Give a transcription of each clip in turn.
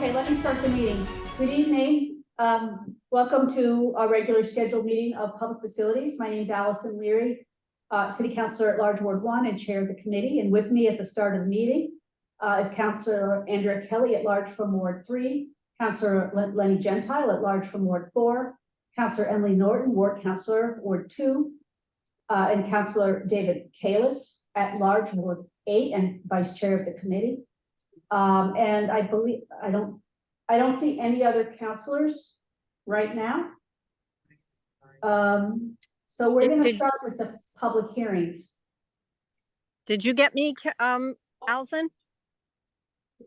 Okay, let me start the meeting. Good evening. Welcome to our regular scheduled meeting of Public Facilities. My name is Allison Leary, City Councilor at Large Ward 1 and Chair of the committee. And with me at the start of the meeting is Councilor Andrea Kelly at large from Ward 3, Councilor Lenny Gentile at large from Ward 4, Councilor Emily Norton, Ward Councilor, Ward 2, and Councilor David Kalis at large, Ward 8, and Vice Chair of the committee. And I believe I don't see any other councilors right now. So we're going to start with the public hearings. Did you get me, Allison?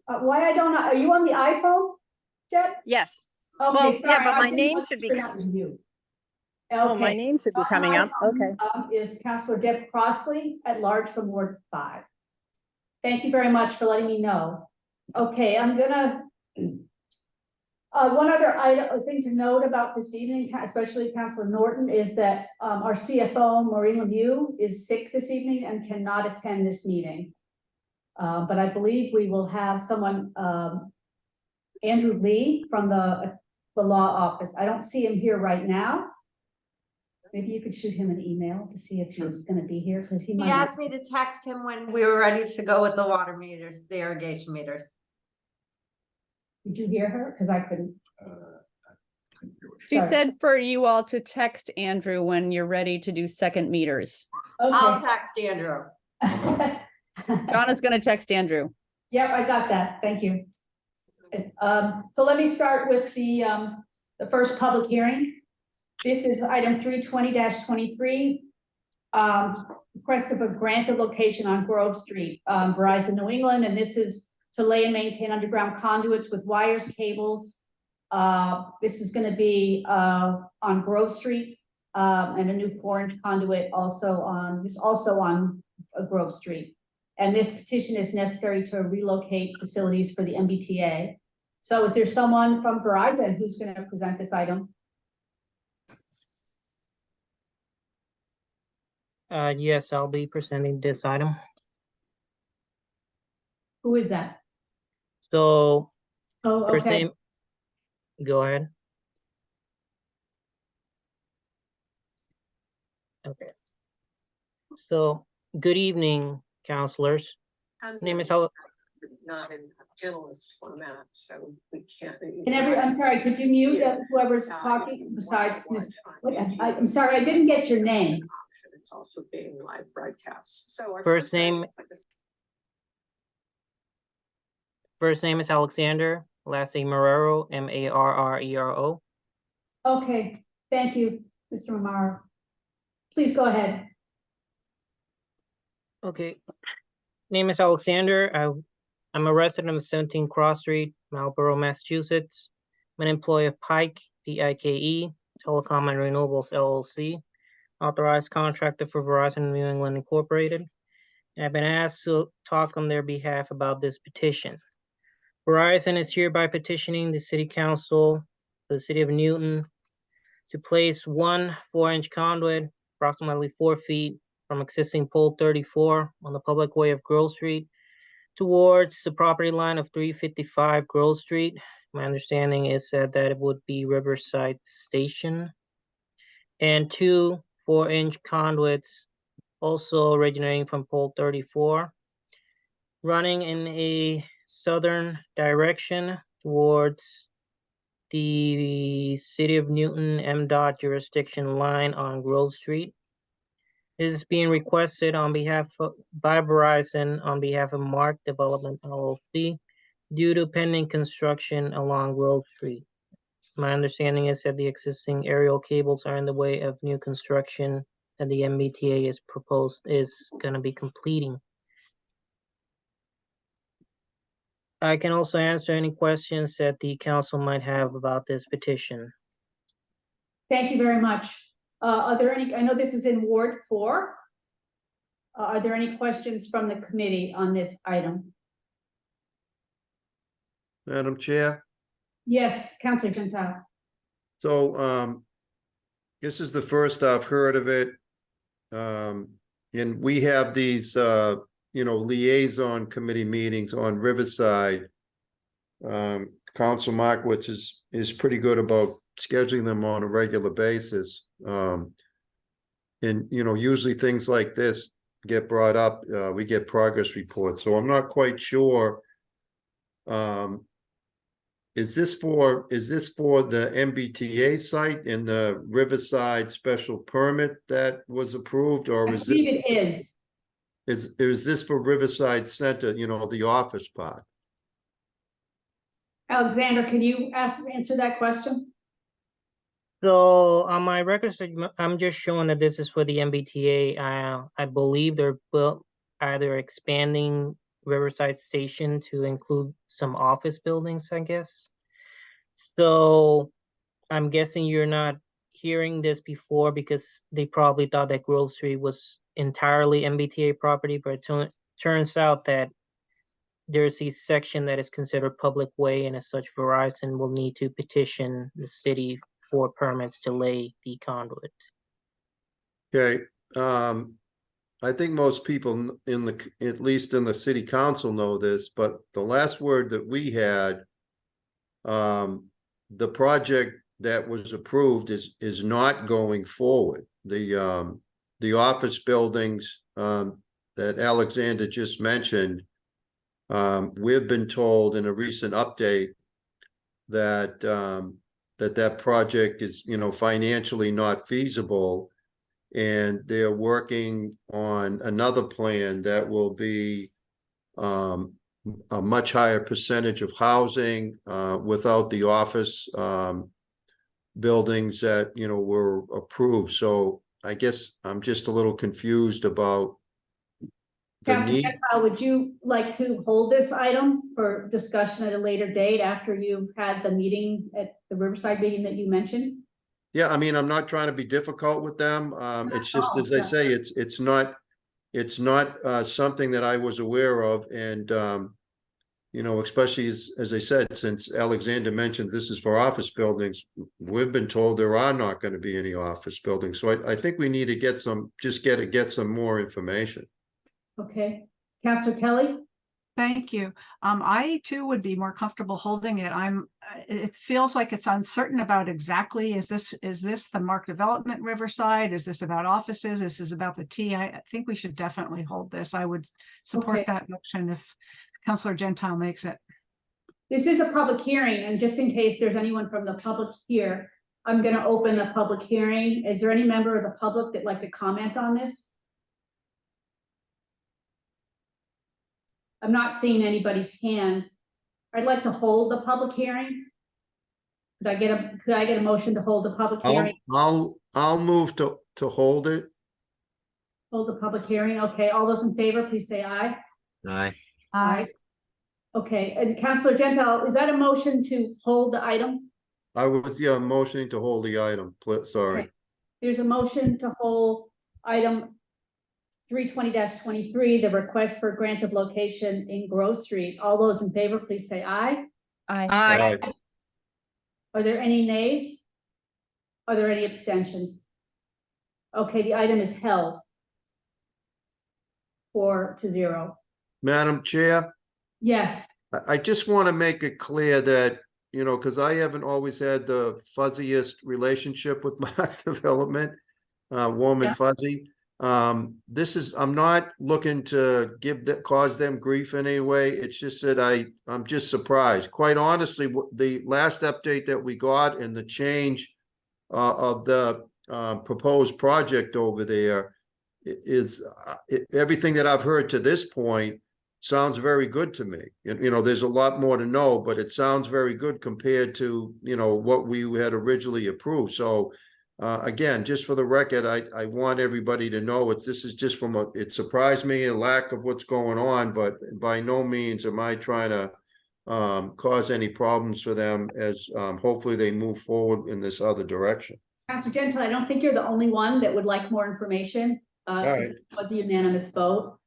Why I don't? Are you on the iPhone, Jeb? Yes. Okay, Well, sorry, yeah, but I my didn't name know should be. that was you. Okay. Oh, my name should be coming up. Okay. Is Councilor Deb Crossley at large from Ward 5. Thank you very much for letting me know. Okay, I'm gonna. One other thing to note about this evening, especially Councilor Norton, is that our CFO, Maureen Lemieux, is sick this evening and cannot attend this meeting. But I believe we will have someone, Andrew Lee from the law office. I don't see him here right now. Maybe you could shoot him an email to see if he's going to be here, because he asked me to text him when we were ready to go with the water meters, the irrigation meters. Did you hear her? Because I couldn't. She Sorry. said for you all to text Andrew when you're ready to do second meters. I'll text Andrew. Donna's going to text Andrew. Yep, I got that. Thank you. So let me start with the first public hearing. This is item 320-23. Request of a grant of location on Grove Street, Verizon New England, and this is to lay and maintain underground conduits with wires, cables. This is going to be on Grove Street, and a new 4-inch conduit also on Grove Street. And this petition is necessary to relocate facilities for the MBTA. So is there someone from Verizon who's going to present this item? Yes, I'll be presenting this item. Who is that? So, Oh, first okay. name, go ahead. Okay. So, good evening, councilors. Name is not in journalist format, so we can't. I'm sorry, could you mute whoever's talking besides Ms. I'm sorry, I didn't get your name. It's also being live broadcast. So our First name is Alexander, last name Marrero, Marrero. Okay, thank you, Mr. Amaro. Please go ahead. Okay. Name is Alexander. I'm a resident of 17 Cross Street, Marlborough, Massachusetts. I'm an employee of Pike, P-I-K-E, Telecom and Renewables, LLC, authorized contractor for Verizon New England Incorporated. And I've been asked to talk on their behalf about this petition. Verizon is hereby petitioning the City Council, the City of Newton, to place one 4-inch conduit, approximately 4 feet, from existing pole 34 on the public way of Grove Street towards the property line of 355 Grove Street. My understanding is that it would be Riverside Station. And 2 4-inch conduits also originating from pole 34, running in a southern direction towards the City of Newton MDOT jurisdiction line on Grove Street. This is being requested by Verizon on behalf of Mark Development LLC due to pending construction along Grove Street. My understanding is that the existing aerial cables are in the way of new construction that the MBTA is going to be completing. I can also answer any questions that the council might have about this petition. Thank you very much. Are there any, I know this is in Ward 4. Are there any questions from the committee on this item? Madam Chair. Yes, Councilor Gentile. So this is the first I've heard of it. And we have these liaison committee meetings on Riverside Council Markowitz is pretty good about scheduling them on a regular basis. And, you know, usually things like this get brought up, we get progress reports, so I'm not quite sure. Is this for the MBTA site in the Riverside special permit that was approved, or I is believe it is. is this for Riverside Center, you know, the office park? Alexander, can you answer that question? So on my records, I'm just showing that this is for the MBTA. I believe they're either expanding Riverside Station to include some office buildings, I guess. So I'm guessing you're not hearing this before because they probably thought that Grove Street was entirely MBTA property, but it turns out that there's a section that is considered public way, and as such, Verizon will need to petition the city for permits to lay the conduit. Okay, I think most people at least in the city council know this, but the last word that we had, the project that was approved is not going forward. The office buildings, that Alexander just mentioned, we've been told in a recent update that, that project is, you know, financially not feasible. And they're working on another plan that will be a much higher percentage of housing without the office buildings that, you know, were approved. So I guess I'm just a little confused about the Councilor need. Gentile, would you like to hold this item for discussion at a later date after you've had the meeting at the Riverside meeting that you mentioned? Yeah, I mean, I'm not trying to be difficult with them. It's just, all, as I yeah. say, it's not something that I was aware of. And, you know, especially as I said, since Alexander mentioned this is for office buildings, we've been told there are not going to be any office buildings. So I think we need to get some more information. Okay, Councilor Kelly? Thank you. I too would be more comfortable holding it. It feels like it's uncertain about exactly, is this the Mark Development Riverside? Is this about offices? Is this about the T? I think we should definitely hold this. I would support Okay. that motion if Councilor Gentile makes it. This is a public hearing, and just in case there's anyone from the public here, I'm gonna open the public hearing. Is there any member of the public that'd like to comment on this? I'm not seeing anybody's hand. I'd like to hold the public hearing. Could I get a motion to hold the public hearing? I'll move to hold it. Hold the public hearing. Okay, all those in favor, please say aye. Aye. Aye. Okay, and Councilor Gentile, is that a motion to hold the item? I was, yeah, motioning to hold the item. Sorry. Okay. There's a motion to hold item 320-23, the request for grant of location in Grove Street. All those in favor, please say aye. Aye. Aye. Are there any nays? Are there any abstentions? Okay, the item is held 4-0. Madam Chair, Yes, I just want to make it clear that, you know, because I haven't always had the fuzziest relationship with Mark Development, warm and fuzzy. I'm not looking to cause them grief in any way. It's just that I'm just surprised. Quite honestly, the last update that we got and the change of the proposed project over there is everything that I've heard to this point sounds very good to me. You know, there's a lot more to know, but it sounds very good compared to, you know, what we had originally approved. So again, just for the record, I want everybody to know this is just it surprised me, a lack of what's going on, but by no means am I trying to cause any problems for them as hopefully they move forward in this other direction. Councilor Gentile, I don't think you're the only one that would like more information. right. It was a unanimous vote,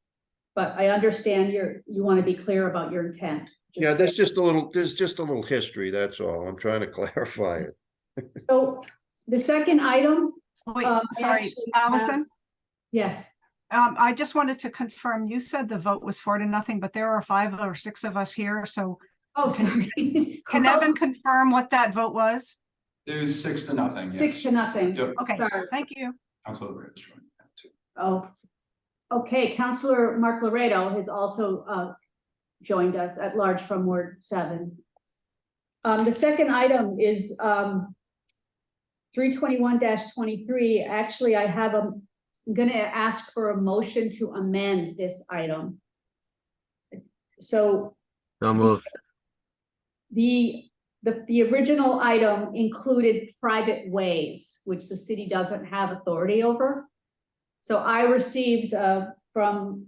but I understand you want to be clear about your intent. Yeah, there's just a little history, that's all. I'm trying to clarify it. So the second item, Wait, I sorry, actually have- Allison. yes, I just wanted to confirm, you said the vote was 4-0, but there are 5 or 6 of us here, so Oh, sorry. Can Evan confirm what that vote was? It was 6-0. 6-0. Yep. Okay, Sorry. thank you. Councilor Reyes joined that too. Oh, okay, Counselor Mark Laredo has also joined us at large from Ward 7. The second item is 321-23. Actually, I'm gonna ask for a motion to amend this item. So So moved. the original item included private ways, which the city doesn't have authority over. So I received from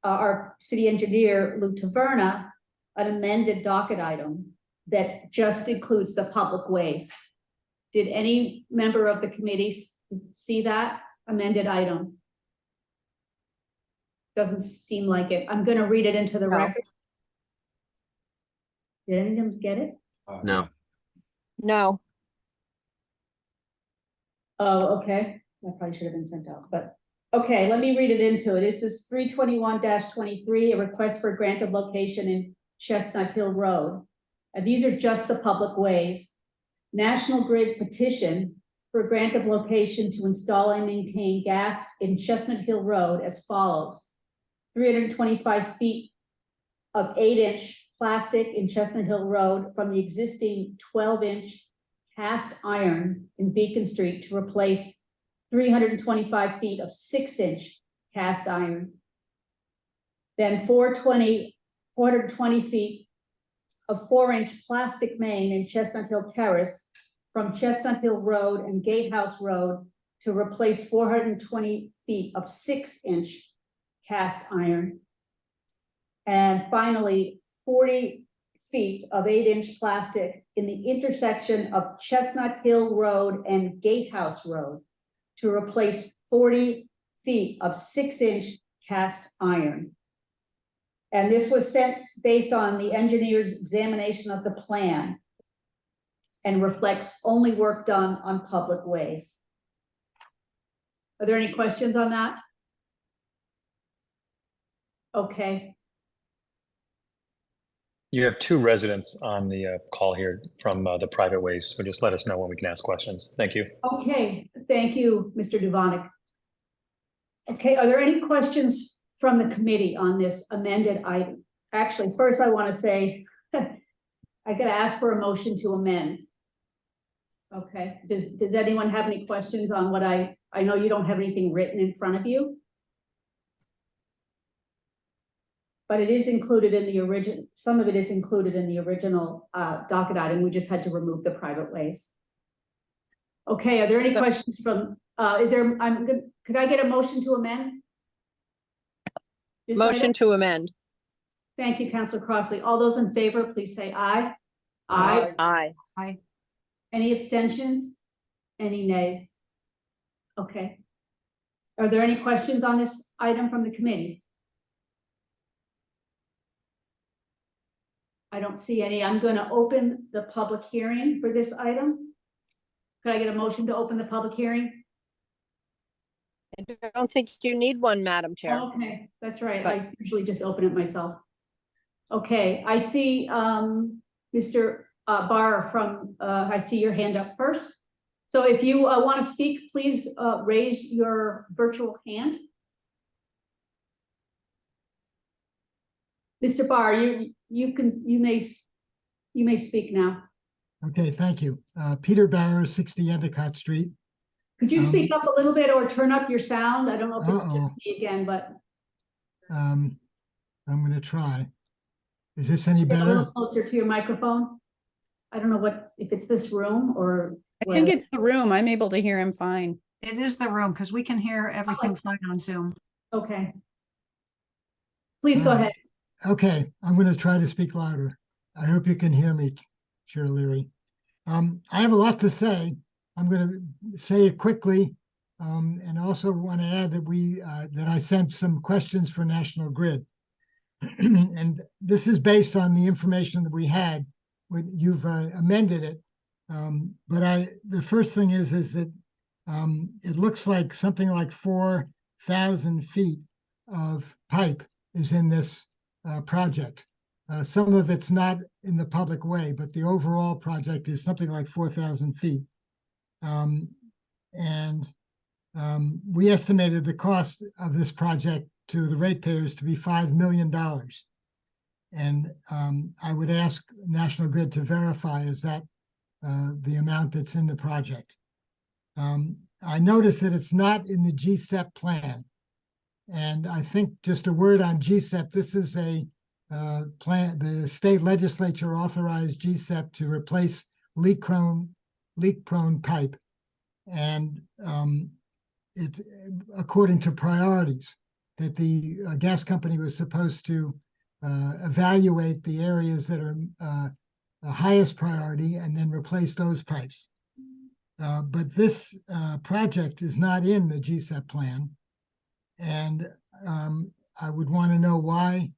our city engineer, Lou Taverna, an amended docket item that just includes the public ways. Did any member of the committee see that amended item? Doesn't seem like it. I'm gonna read it into the No. record. Did any of them get it? No. No, Oh, okay. That probably should have been sent out, but, okay, let me read it into it. This is 321-23, a request for a grant of location in Chestnut Hill Road. And these are just the public ways. National Grid petition for a grant of location to install and maintain gas in Chestnut Hill Road as follows. 325 feet of 8-inch plastic in Chestnut Hill Road from the existing 12-inch cast iron in Beacon Street to replace 325 feet of 6-inch cast iron. Then 420 feet of 4-inch plastic main in Chestnut Hill Terrace from Chestnut Hill Road and Gatehouse Road to replace 420 feet of 6-inch cast iron. And finally, 40 feet of 8-inch plastic in the intersection of Chestnut Hill Road and Gatehouse Road to replace 40 feet of 6-inch cast iron. And this was sent based on the engineer's examination of the plan and reflects only work done on public ways. Are there any questions on that? Okay. You have 2 residents on the call here from the private ways, so just let us know when we can ask questions. Thank you. Okay, thank you, Mr. Duvonic. Okay, are there any questions from the committee on this amended item? Actually, first I want to say, I gotta ask for a motion to amend. Okay, does anyone have any questions on what I know you don't have anything written in front of you? But it is included in the original, some of it is included in the original docket item. We just had to remove the private ways. Okay, are there any questions from, could I get a motion to amend? This motion item? to amend. Thank you, Councilor Crossley. All those in favor, please say aye. Aye. Any abstentions? Any nays? Okay. Are there any questions on this item from the committee? I don't see any. I'm going to open the public hearing for this item. Could I get a motion to open the public hearing? I don't think you need one, Madam Chair. Okay, that's right. I usually just open it myself. Okay, I see Mr. Barr from, I see your hand up first. So if you want to speak, please raise your virtual hand. Mr. Barr, you may speak now. Okay, thank you. Peter Barrow, 60 Endicott Street. Could you speak up a little bit or turn up your sound? I don't know if it's Uh-oh. just me again, but I'm going to try. Is this any get a better? little closer to your microphone. I don't know if it's this room or. I think it's the room. I'm able to hear him fine. It is the room because we can hear everything fine on Zoom. Okay. Please go ahead. Okay, I'm going to try to speak louder. I hope you can hear me, Chair Leary. I have a lot to say. I'm going to say it quickly, and also want to add that that I sent some questions for National Grid, and this is based on the information that we had. You've amended it, but the first thing is that it looks like something like 4,000 feet of pipe is in this project. Some of it's not in the public way, but the overall project is something like 4,000 feet. We estimated the cost of this project to the ratepayers to be $5 million. And I would ask National Grid to verify, is that the amount that's in the project? I noticed that it's not in the GSEP plan. And I think just a word on GSEP, this is a plan, the state legislature authorized GSEP to replace leak-prone pipe. And it, according to priorities, that the gas company was supposed to evaluate the areas that are highest priority and then replace those pipes. But this project is not in the GSEP plan. And I would want to know why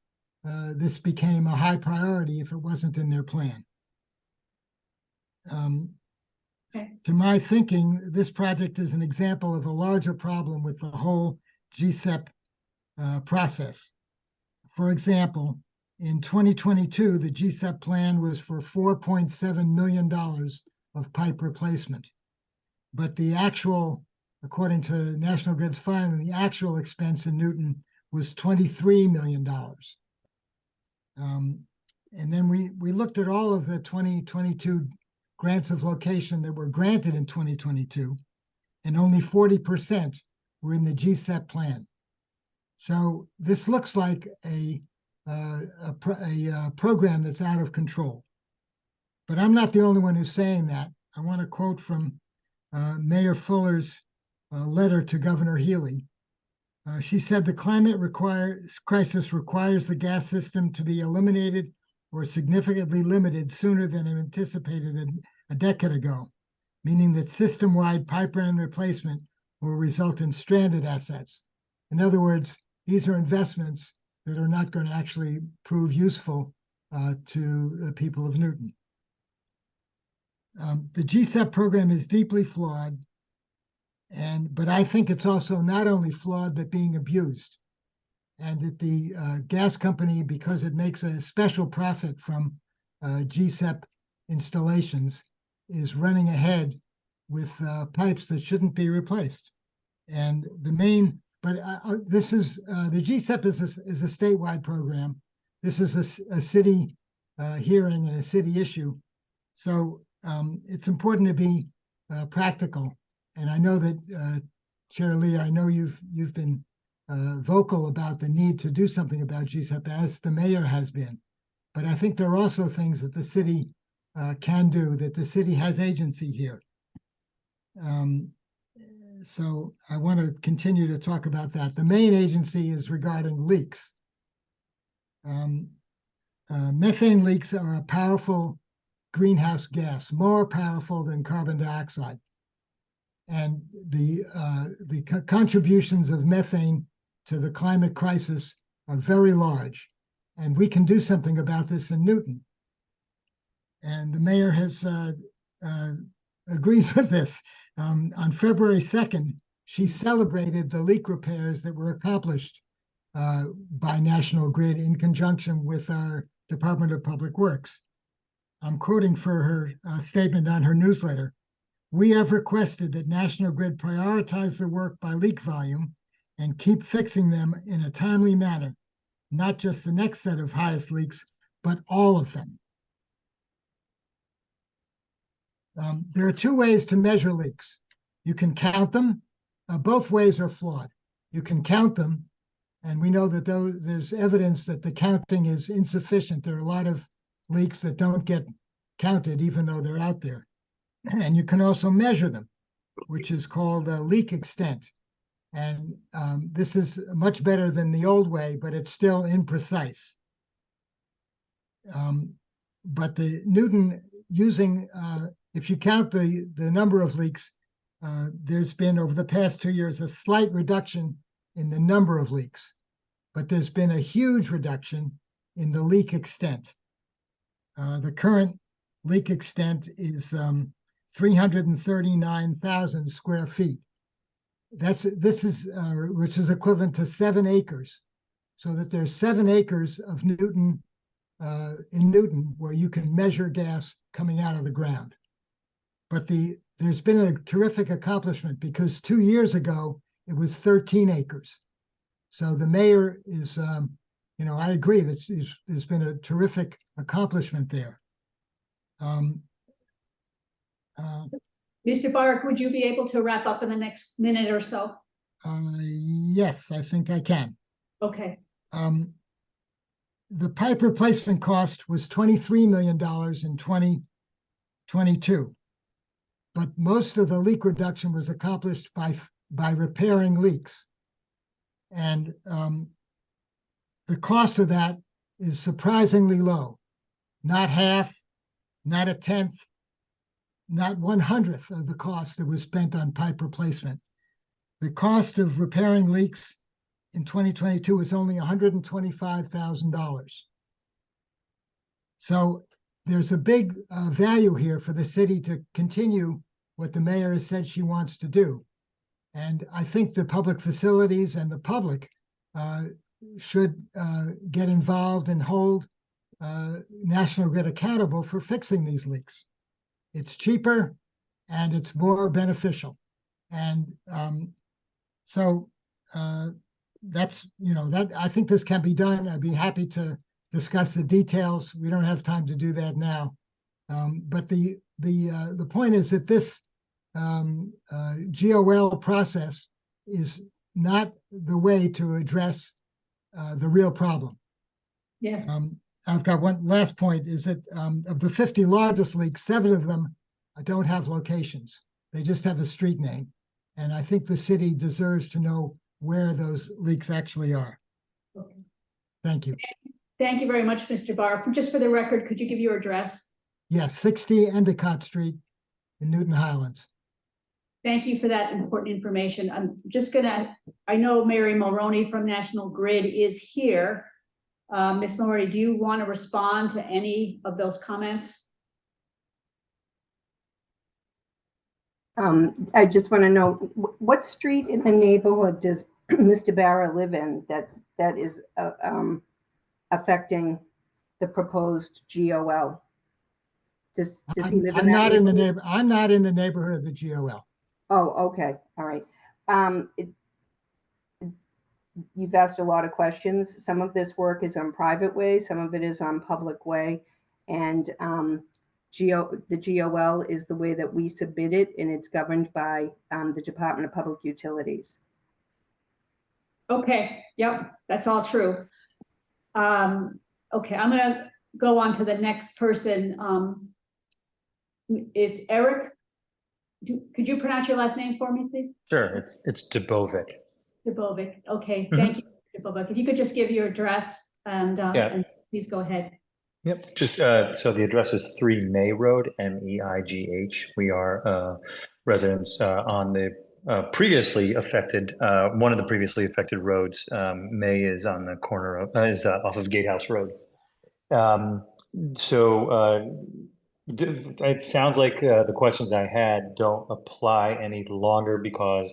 this became a high priority if it wasn't in their plan. To my thinking, this project is an example of a larger problem with the whole GSEP process. For example, in 2022, the GSEP plan was for $4.7 million of pipe replacement. But the actual, according to National Grid's filing, the actual expense in Newton was $23 million. And then we looked at all of the 2022 grants of location that were granted in 2022, and only 40% were in the GSEP plan. So this looks like a program that's out of control. But I'm not the only one who's saying that. I want to quote from Mayor Fuller's letter to Governor Healy. She said the climate crisis requires the gas system to be eliminated or significantly limited sooner than anticipated a decade ago, meaning that system-wide pipeline replacement will result in stranded assets. In other words, these are investments that are not going to actually prove useful to the people of Newton. The GSEP program is deeply flawed, but I think it's also not only flawed, but being abused. And that the gas company, because it makes a special profit from GSEP installations, is running ahead with pipes that shouldn't be replaced. And the main, but this is, the GSEP is a statewide program. This is a city hearing and a city issue. So it's important to be practical. And I know that, Chair Lee, I know you've been vocal about the need to do something about GSEP, as the mayor has been. But I think there are also things that the city can do, that the city has agency here. So I want to continue to talk about that. The main agency is regarding leaks. Methane leaks are a powerful greenhouse gas, more powerful than carbon dioxide. And the contributions of methane to the climate crisis are very large. And we can do something about this in Newton. And the mayor has agrees with this. On February 2nd, she celebrated the leak repairs that were accomplished by National Grid in conjunction with our Department of Public Works. I'm quoting for her statement on her newsletter. We have requested that National Grid prioritize the work by leak volume and keep fixing them in a timely manner, not just the next set of highest leaks, but all of them. There are two ways to measure leaks. You can count them. Both ways are flawed. You can count them, and we know that there's evidence that the counting is insufficient. There are a lot of leaks that don't get counted, even though they're out there. And you can also measure them, which is called leak extent. And this is much better than the old way, but it's still imprecise. But the Newton using, if you count the number of leaks, there's been over the past 2 years a slight reduction in the number of leaks, but there's been a huge reduction in the leak extent. The current leak extent is 339,000 square feet. This is which is equivalent to 7 acres. So that there's 7 acres of Newton in Newton where you can measure gas coming out of the ground. But there's been a terrific accomplishment because 2 years ago, it was 13 acres. So the mayor is, I agree that there's been a terrific accomplishment there. Mr. Barak, would you be able to wrap up in the next minute or so? Yes, I think I can. Okay, The pipe replacement cost was $23 million in 2022. But most of the leak reduction was accomplished by repairing leaks. And the cost of that is surprisingly low. Not half, not a tenth, not 1/100th of the cost that was spent on pipe replacement. The cost of repairing leaks in 2022 was only $125,000. So there's a big value here for the city to continue what the mayor has said she wants to do. And I think the public facilities and the public should get involved and hold National Grid accountable for fixing these leaks. It's cheaper and it's more beneficial. And so that's, that I think this can be done. I'd be happy to discuss the details. We don't have time to do that now. But the point is that this GOL process is not the way to address the real problem. yes. I've got one last point is that of the 50 largest leaks, 7 of them don't have locations. They just have a street name. And I think the city deserves to know where those leaks actually are. Okay. Thank you. Thank you very much, Mr. Barr. Just for the record, could you give your address? Yes, 60 Endicott Street in Newton Highlands. Thank you for that important information. I'm just gonna, I know Mary Mulroney from National Grid is here. Ms. Mulroney, do you want to respond to any of those comments? I just want to know what street in the neighborhood does Mr. Barra live in that is affecting the proposed GOL? Does he live in that neighborhood? I'm not in the neighborhood of the GOL. Oh, okay, all right. You've asked a lot of questions. Some of this work is on private way, some of it is on public way, and the GOL is the way that we submit it, and it's governed by the Department of Public Utilities. Okay, yep, that's all true. Okay, I'm gonna go on to the next person. Is Eric, could you pronounce your last name for me, please? Sure, it's Dubovic. Dubovic, okay, thank you, Dubovic. If you could just give your address and please go ahead. Yep, just so the address is 3 May Road, MEIGH. We are residents on the previously affected, one of the previously affected roads. May is on the corner of, is off of Gatehouse Road. It sounds like the questions I had don't apply any longer because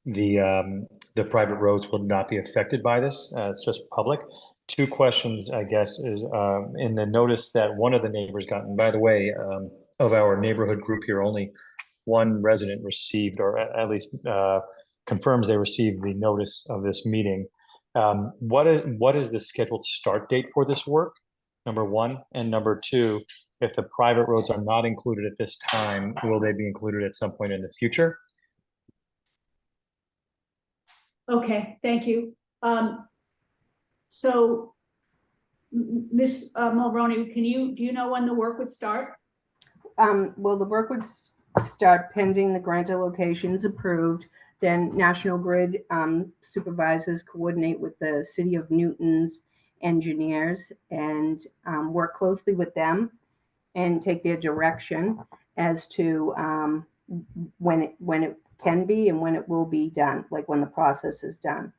the private roads will not be affected by this. It's just public. 2 questions, I guess, is in the notice that one of the neighbors got, and by the way, of our neighborhood group here, only one resident received, or at least confirms they received the notice of this meeting. What is the scheduled start date for this work? Number 1, and number 2, if the private roads are not included at this time, will they be included at some point in the future? Okay, thank you. So, Ms. Mulroney, do you know when the work would start? Well, the work would start pending the grant of locations approved. Then National Grid supervisors coordinate with the City of Newton's engineers and work closely with them and take their direction as to when it can be and when it will be done, like when the process is done.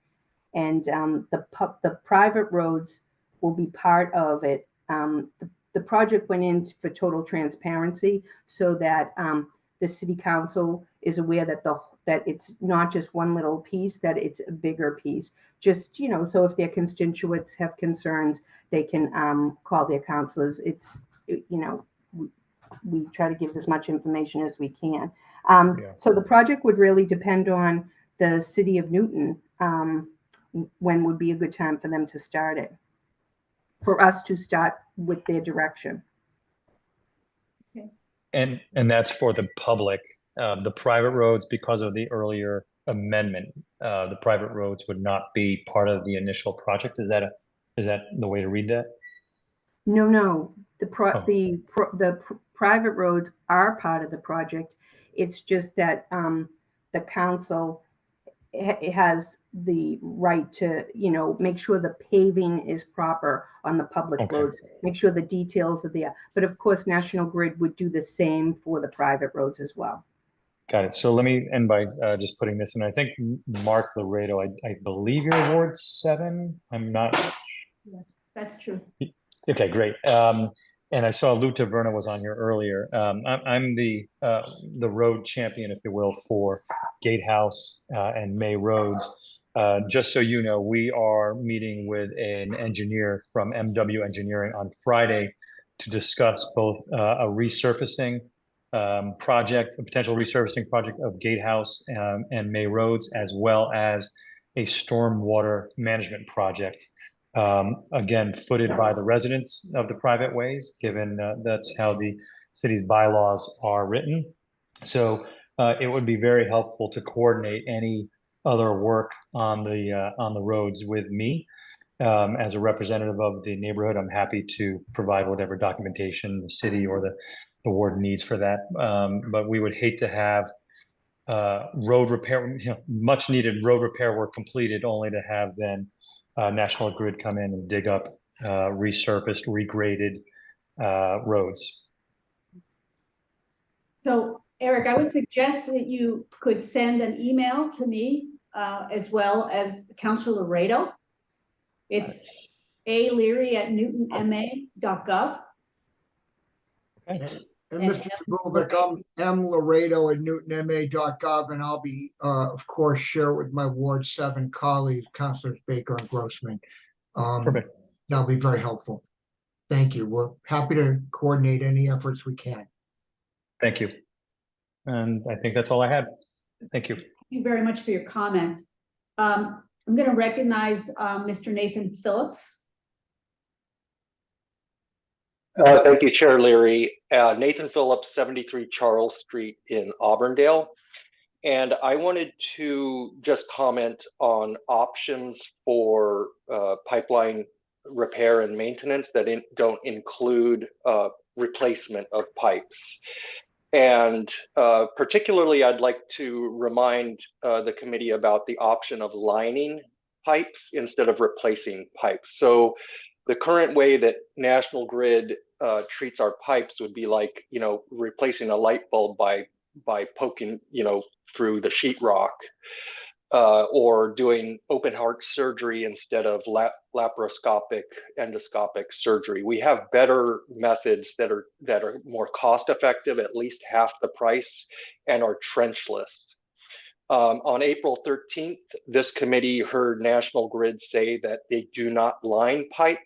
And the private roads will be part of it. The project went in for total transparency so that the city council is aware that it's not just one little piece, that it's a bigger piece. Just, so if their constituents have concerns, they can call their counselors. We try to give as much information as we can. So the project would really depend on the city of Newton. When would be a good time for them to start it? For us to start with their direction. And that's for the public. The private roads, because of the earlier amendment, the private roads would not be part of the initial project. Is that the way to read that? No. The private roads are part of the project. It's just that the council has the right to, make sure the paving is proper on the public roads, make sure the details are there. But of course, National Grid would do the same for the private roads as well. Got it. So let me end by just putting this in. I think Mark Laredo, I believe you're Ward 7. I'm not. Yes, that's true. Okay, great. And I saw Lou Taverna was on here earlier. I'm the road champion, if you will, for Gatehouse and May Roads. Just so you know, we are meeting with an engineer from MW Engineering on Friday to discuss both a resurfacing project, a potential resurfacing project of Gatehouse and May Roads, as well as a stormwater management project. Again, footed by the residents of the private ways, given that's how the city's bylaws are written. So it would be very helpful to coordinate any other work on the roads with me. As a representative of the neighborhood, I'm happy to provide whatever documentation the city or the ward needs for that. But we would hate to have road repair, much needed road repair work completed, only to have then National Grid come in and dig up resurfaced, regraded roads. So Eric, I would suggest that you could send an email to me as well as Councilor Laredo. It's aleary@newtonma.gov. And Mr. Goldberg, I'm M. Laredo at newtonma.gov, and I'll be, of course, share it with my Ward 7 colleagues, Councilors Baker and Grossman. Perfect. That'll be very helpful. Thank you. We're happy to coordinate any efforts we can. Thank you. And I think that's all I had. Thank you. Thank you very much for your comments. I'm going to recognize Mr. Nathan Phillips. Thank you, Chair Leary. Nathan Phillips, 73 Charles Street in Auburndale. And I wanted to just comment on options for pipeline repair and maintenance that don't include replacement of pipes. And particularly, I'd like to remind the committee about the option of lining pipes instead of replacing pipes. So the current way that National Grid treats our pipes would be like, replacing a light bulb by poking, through the sheetrock, or doing open heart surgery instead of laparoscopic endoscopic surgery. We have better methods that are more cost effective, at least half the price, and are trenchless. On April 13th, this committee heard National Grid say that they do not line pipe,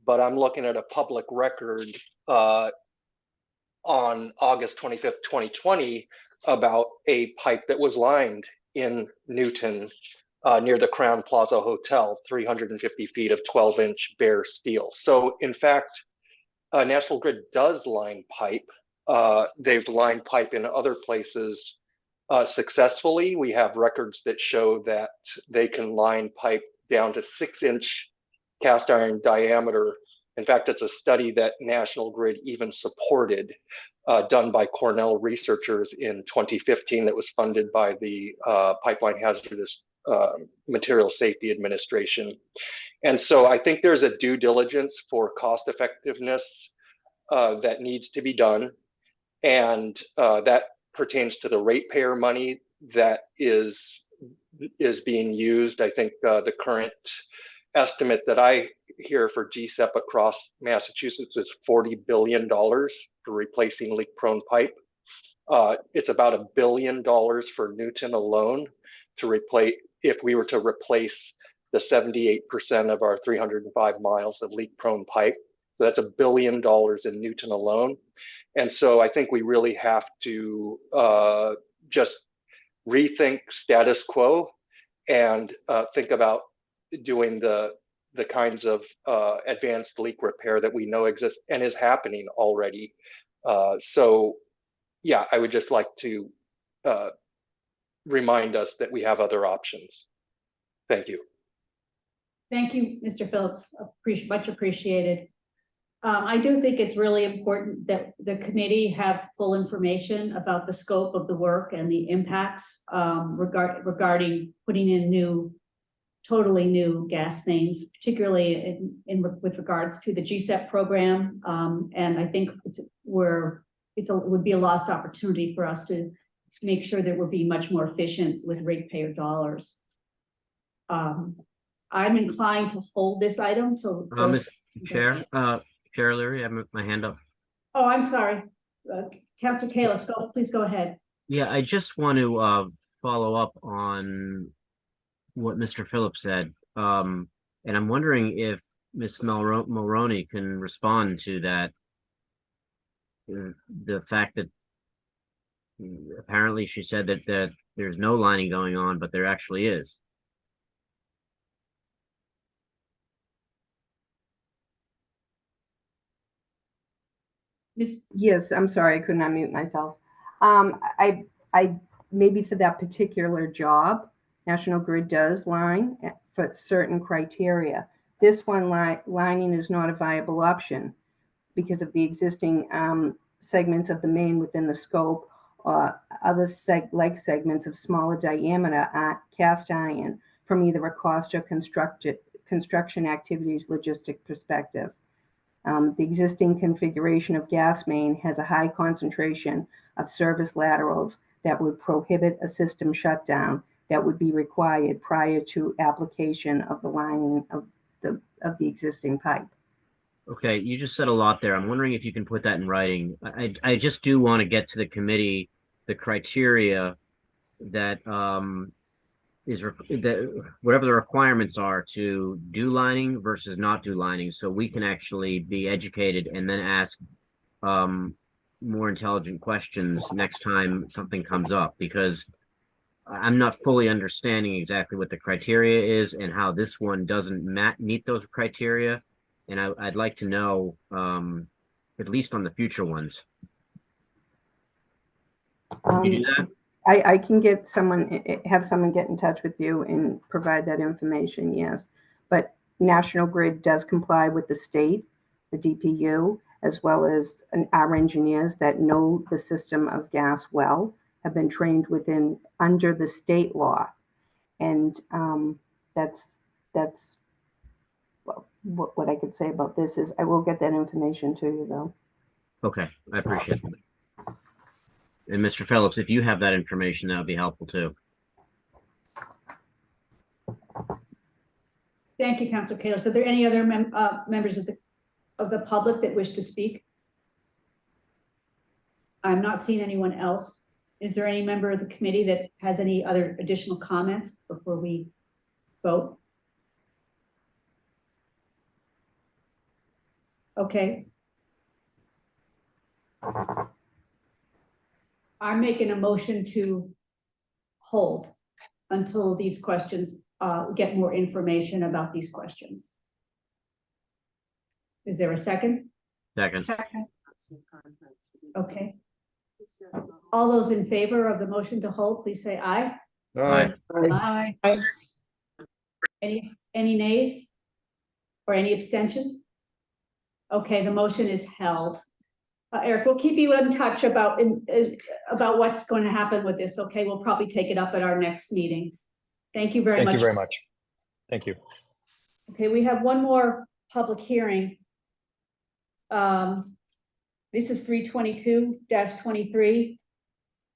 but I'm looking at a public record on August 25th, 2020, about a pipe that was lined in Newton near the Crown Plaza Hotel, 350 feet of 12-inch bare steel. So in fact, National Grid does line pipe. They've lined pipe in other places successfully. We have records that show that they can line pipe down to 6-inch cast iron diameter. In fact, it's a study that National Grid even supported, done by Cornell researchers in 2015, that was funded by the Pipeline Hazardous Material Safety Administration. And so I think there's a due diligence for cost effectiveness that needs to be done. And that pertains to the ratepayer money that is being used. I think the current estimate that I hear for GSEP across Massachusetts is $40 billion for replacing leak-prone pipe. It's about $1 billion for Newton alone to replace, if we were to replace the 78% of our 305 miles of leak-prone pipe. So that's $1 billion in Newton alone. And so I think we really have to just rethink status quo and think about doing the kinds of advanced leak repair that we know exists and is happening already. So yeah, I would just like to remind us that we have other options. Thank you. Thank you, Mr. Phillips. Much appreciated. I do think it's really important that the committee have full information about the scope of the work and the impacts regarding putting in totally new gas mains, particularly with regards to the GSEP program. And I think it would be a lost opportunity for us to make sure that we're being much more efficient with ratepayer dollars. I'm inclined to hold this item till. Mr. Chair, Chair Leary, I have my hand up. Oh, I'm sorry. Councilor Kalis, please go ahead. Yeah, I just want to follow up on what Mr. Phillips said. And I'm wondering if Ms. Mulroney can respond to that. The fact that apparently she said that there's no lining going on, but there actually is. Yes, I'm sorry, I couldn't unmute myself. I maybe for that particular job, National Grid does line for certain criteria. This one lining is not a viable option because of the existing segments of the main within the scope, or other like segments of smaller diameter cast iron from either a cost or construction activities logistic perspective. The existing configuration of gas main has a high concentration of service laterals that would prohibit a system shutdown that would be required prior to application of the lining of the existing pipe. Okay, you just said a lot there. I'm wondering if you can put that in writing. I just do want to get to the committee the criteria that whatever the requirements are to do lining versus not do lining, so we can actually be educated and then ask more intelligent questions next time something comes up, because I'm not fully understanding exactly what the criteria is and how this one doesn't meet those criteria. And I'd like to know, at least on the future ones. Can you do that? I can get have someone get in touch with you and provide that information, yes. But National Grid does comply with the state, the DPU, as well as our engineers that know the system of gas well, have been trained under the state law. And that's well, what I could say about this is I will get that information to you though. Okay, I appreciate it. And Mr. Phillips, if you have that information, that would be helpful too. Thank you, Councilor Kalis. Are there any other members of the public that wish to speak? I'm not seeing anyone else. Is there any member of the committee that has any other additional comments before we vote? Okay. I'm making a motion to hold until these questions get more information about these questions. Is there a second? Second. Okay. All those in favor of the motion to hold, please say aye. Aye. Aye. Aye. Any nays? Or any abstentions? Okay, the motion is held. Eric, we'll keep you in touch about what's going to happen with this, okay? We'll probably take it up at our next meeting. Thank you very much. Thank you very much. Thank you. Okay, we have one more public hearing. This is 322-23.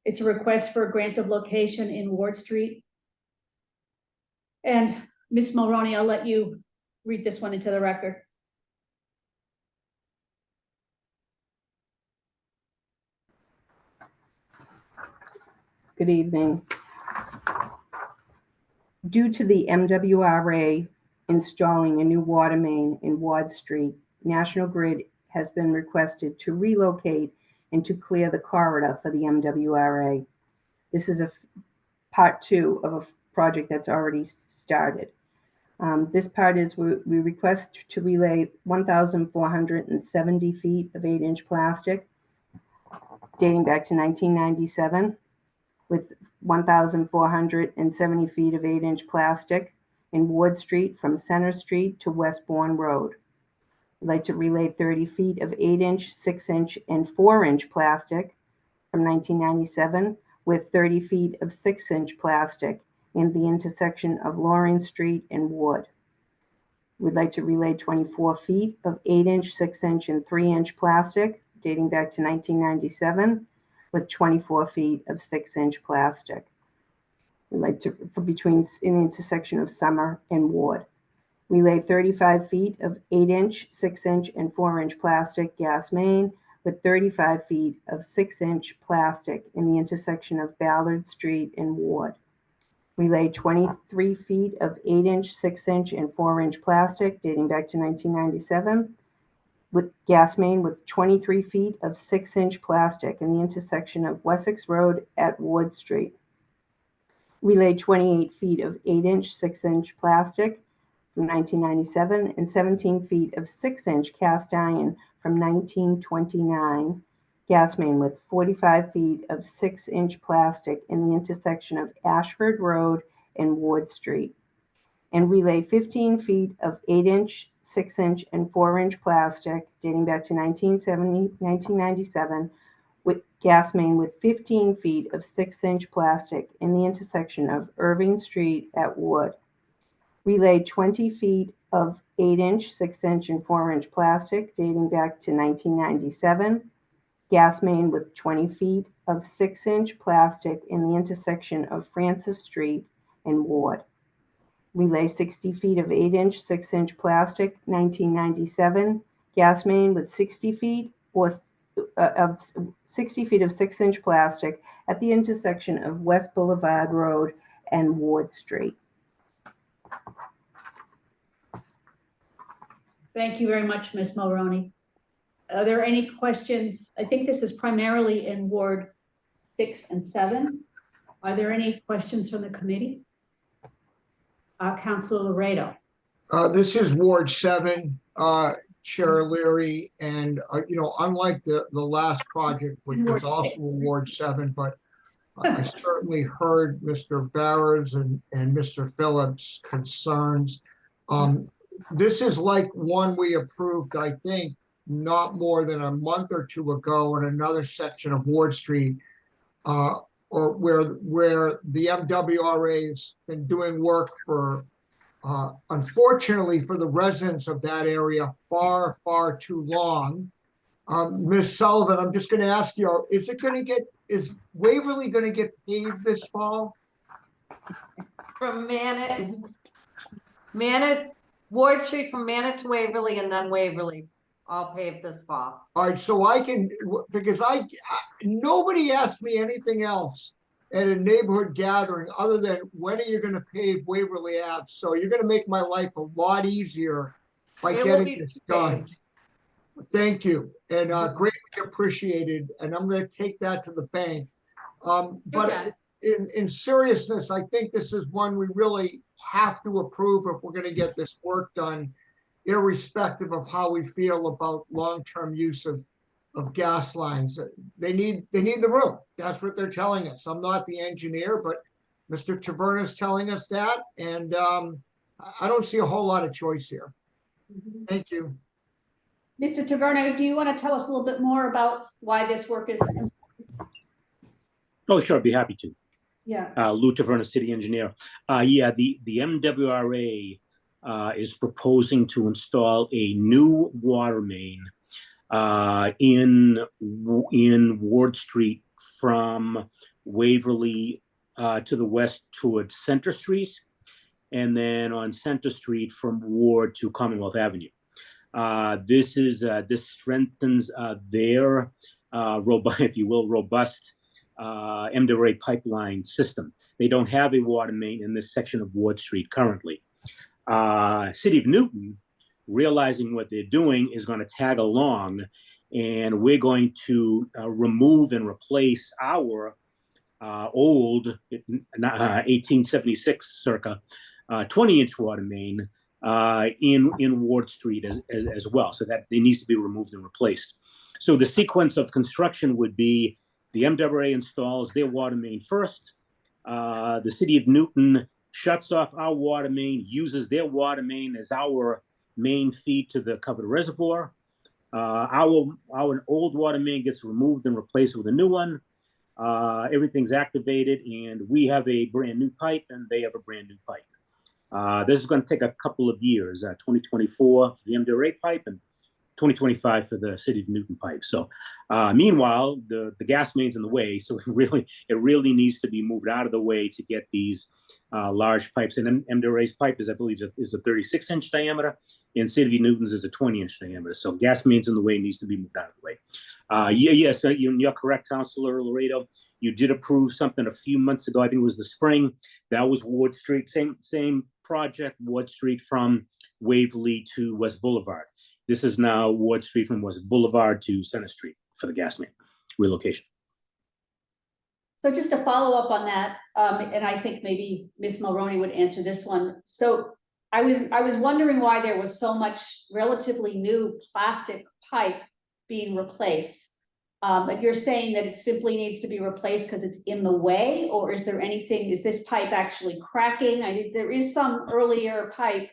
It's a request for a grant of location in Ward Street. And Ms. Mulroney, I'll let you read this one into the record. Good evening. Due to the MWRA installing a new water main in Ward Street, National Grid has been requested to relocate and to clear the corridor for the MWRA. This is part 2 of a project that's already started. This part is we request to relay 1,470 feet of 8-inch plastic dating back to 1997 with 1,470 feet of 8-inch plastic in Ward Street from Center Street to Westbourne Road. We'd like to relay 30 feet of 8-inch, 6-inch, and 4-inch plastic from 1997 with 30 feet of 6-inch plastic in the intersection of Loring Street and Wood. We'd like to relay 24 feet of 8-inch, 6-inch, and 3-inch plastic dating back to 1997 with 24 feet of 6-inch plastic. We'd like to, for between in the intersection of Summer and Ward. Relay 35 feet of 8-inch, 6-inch, and 4-inch plastic gas main with 35 feet of 6-inch plastic in the intersection of Ballard Street and Ward. Relay 23 feet of 8-inch, 6-inch, and 4-inch plastic dating back to 1997 with gas main with 23 feet of 6-inch plastic in the intersection of Wessex Road at Ward Street. Relay 28 feet of 8-inch, 6-inch plastic from 1997 and 17 feet of 6-inch cast iron from 1929. Gas main with 45 feet of 6-inch plastic in the intersection of Ashford Road and Ward Street. And relay 15 feet of 8-inch, 6-inch, and 4-inch plastic dating back to 1997 with gas main with 15 feet of 6-inch plastic in the intersection of Irving Street at Wood. Relay 20 feet of 8-inch, 6-inch, and 4-inch plastic dating back to 1997. Gas main with 20 feet of 6-inch plastic in the intersection of Francis Street and Ward. Relay 60 feet of 8-inch, 6-inch plastic, 1997. Gas main with 60 feet of 60 feet of 6-inch plastic at the intersection of West Boulevard Road and Ward Street. Thank you very much, Ms. Mulroney. Are there any questions? I think this is primarily in Ward 6 and 7. Are there any questions from the committee? Councilor Laredo. This is Ward 7, Chair Leary, and unlike the last project, which was also Ward 7, but I certainly heard Mr. Barrers and Mr. Phillips' concerns. This is like one we approved, I think, not more than a month or two ago in another section of Ward Street, or where the MWRA has been doing work for, unfortunately for the residents of that area, far, far too long. Ms. Sullivan, I'm just going to ask you, is Waverly going to get paved this fall? From Ward Street from Manor to Waverly and then Waverly, all paved this fall. All right, so I can, because nobody asked me anything else at a neighborhood gathering other than when are you going to pave Waverly Ave? So you're going to make my life a lot easier by getting this done. Thank you, and greatly appreciated. And I'm going to take that to the bank. But in seriousness, I think this is one we really have to approve if we're going to get this work done, irrespective of how we feel about long-term use of gas lines. They need the room. That's what they're telling us. I'm not the engineer, but Mr. Taverna is telling us that, and I don't see a whole lot of choice here. Thank you. Mr. Taverna, do you want to tell us a little bit more about why this work is important? Oh, sure, I'd be happy to. Yeah. Lou Taverna, city engineer. Yeah, the MWRA is proposing to install a new water main in Ward Street from Waverly to the west towards Center Street, and then on Center Street from Ward to Commonwealth Avenue. This strengthens their if you will, robust MWRA pipeline system. They don't have a water main in this section of Ward Street currently. City of Newton, realizing what they're doing, is going to tag along, and we're going to remove and replace our old 1876 circa 20-inch water main in Ward Street as well. So that it needs to be removed and replaced. So the sequence of construction would be the MWRA installs their water main first. The City of Newton shuts off our water main, uses their water main as our main feed to the covered reservoir. Our old water main gets removed and replaced with a new one. Everything's activated, and we have a brand new pipe, and they have a brand new pipe. This is going to take a couple of years, 2024 for the MWRA pipe and 2025 for the City of Newton pipe. So meanwhile, the gas main's in the way, so it really needs to be moved out of the way to get these large pipes. And MWRA's pipe is, I believe, is a 36-inch diameter, and City of Newton's is a 20-inch diameter. So gas main's in the way, needs to be moved out of the way. Yes, you're correct, Councilor Laredo. You did approve something a few months ago. I think it was the spring. That was Ward Street, same project, Ward Street from Waverly to West Boulevard. This is now Ward Street from West Boulevard to Center Street for the gas main relocation. So just to follow up on that, and I think maybe Ms. Mulroney would answer this one. So I was wondering why there was so much relatively new plastic pipe being replaced. But you're saying that it simply needs to be replaced because it's in the way, or is there anything, is this pipe actually cracking? I think there is some earlier pipe,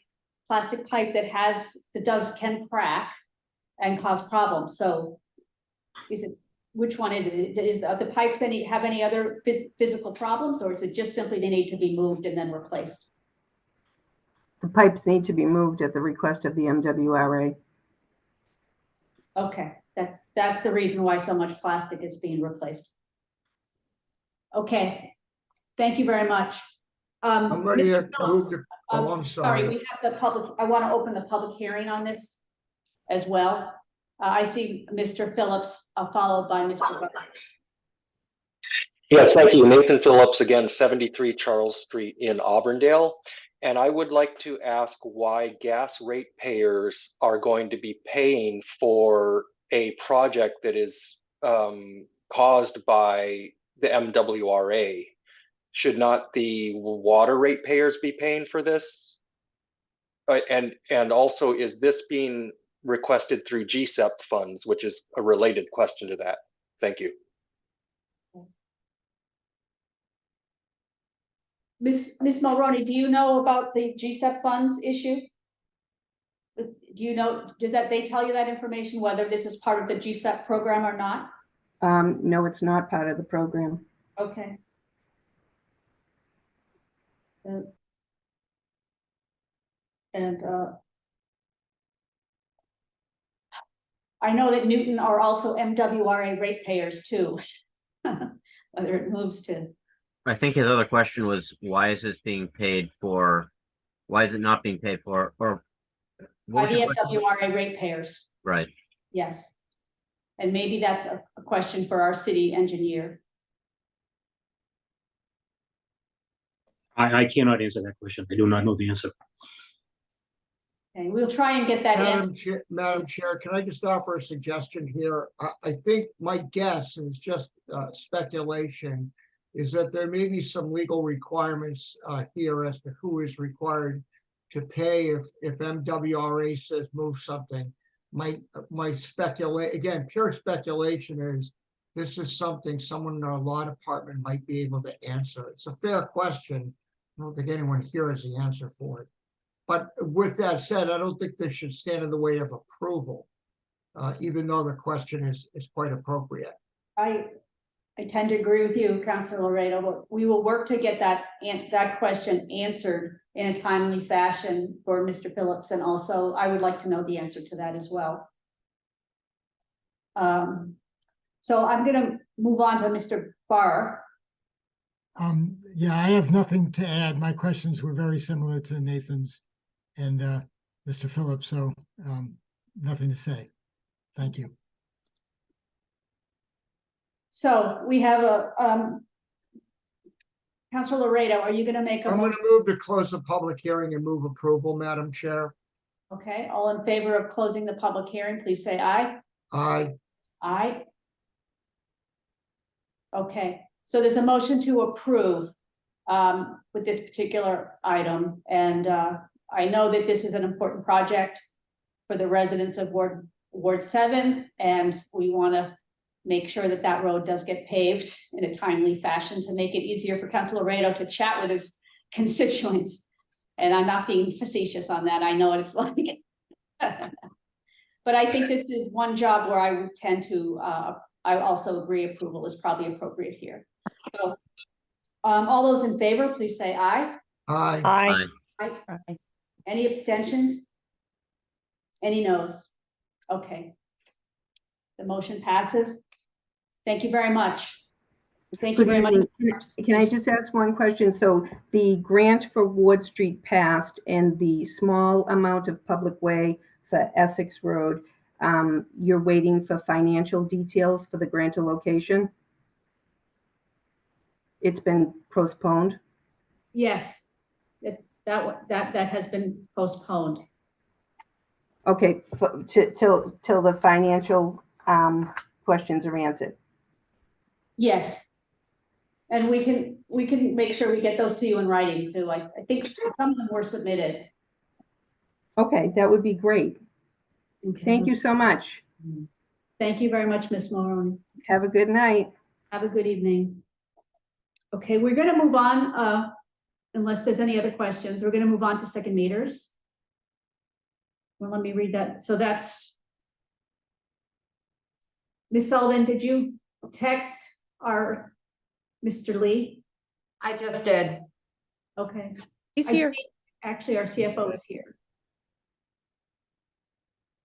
plastic pipe that can crack and cause problems. So which one is it? Is the pipes have any other physical problems, or is it just simply they need to be moved and then replaced? The pipes need to be moved at the request of the MWRA. Okay, that's the reason why so much plastic is being replaced. Okay, thank you very much. I'm ready Mr. to Phillips, move to, I'm sorry. we have the public, I want to open the public hearing on this as well. I see Mr. Phillips, followed by Mr. Butler. Yes, thank you. Nathan Phillips, again, 73 Charles Street in Auburndale. And I would like to ask why gas ratepayers are going to be paying for a project that is caused by the MWRA. Should not the water ratepayers be paying for this? And also, is this being requested through GSEP funds, which is a related question to that? Thank you. Ms. Mulroney, do you know about the GSEP funds issue? Do you know, they tell you that information, whether this is part of the GSEP program or not? No, it's not part of the program. Okay. I know that Newton are also MWRA ratepayers too, whether it moves to. I think his other question was, why is this being paid for? Why is it not being paid for? Or By the MWRA ratepayers. Right. Yes. And maybe that's a question for our city engineer. I cannot answer that question. I do not know the answer. Okay, we'll try and get that answer. Madam Chair, can I just offer a suggestion here? I think my guess, and it's just speculation, is that there may be some legal requirements here as to who is required to pay if MWRA says move something. My speculate, again, pure speculation is this is something someone in our law department might be able to answer. It's a fair question. I don't think anyone here has the answer for it. But with that said, I don't think this should stand in the way of approval, even though the question is quite appropriate. I tend to agree with you, Councilor Laredo, but we will work to get that question answered in a timely fashion for Mr. Phillips, and also I would like to know the answer to that as well. So I'm going to move on to Mr. Barr. Yeah, I have nothing to add. My questions were very similar to Nathan's and Mr. Phillips, so nothing to say. Thank you. So we have Councilor Laredo, are you gonna make a I'm gonna motion? move to close the public hearing and move approval, Madam Chair. Okay, all in favor of closing the public hearing, please say aye. Aye. Aye. Okay, so there's a motion to approve with this particular item, and I know that this is an important project for the residents of Ward 7, and we want to make sure that that road does get paved in a timely fashion to make it easier for Councilor Laredo to chat with his constituents. And I'm not being facetious on that. I know what it's like. But I think this is one job where I would tend to, I also agree approval is probably appropriate here. So, all those in favor, please say aye. Aye. Aye. Aye. Any abstentions? Any noes? Okay. The motion passes. Thank you very much. Thank you Good very much. evening. Can I just ask one question? So the grant for Ward Street passed and the small amount of public way for Essex Road, you're waiting for financial details for the grant location? It's been postponed? Yes, that has been postponed. Okay, till the financial questions are answered. Yes. And we can make sure we get those to you in writing too. I think some of them were submitted. Okay, that would be great. Okay. Thank you so much. Thank you very much, Ms. Mulroney. Have a good night. Have a good evening. Okay, we're gonna move on, unless there's any other questions, we're gonna move on to second meters. Well, let me read that. So that's Ms. Sullivan, did you text our Mr. Lee? I just did. Okay. He's I here. see- Actually, our CFO is here.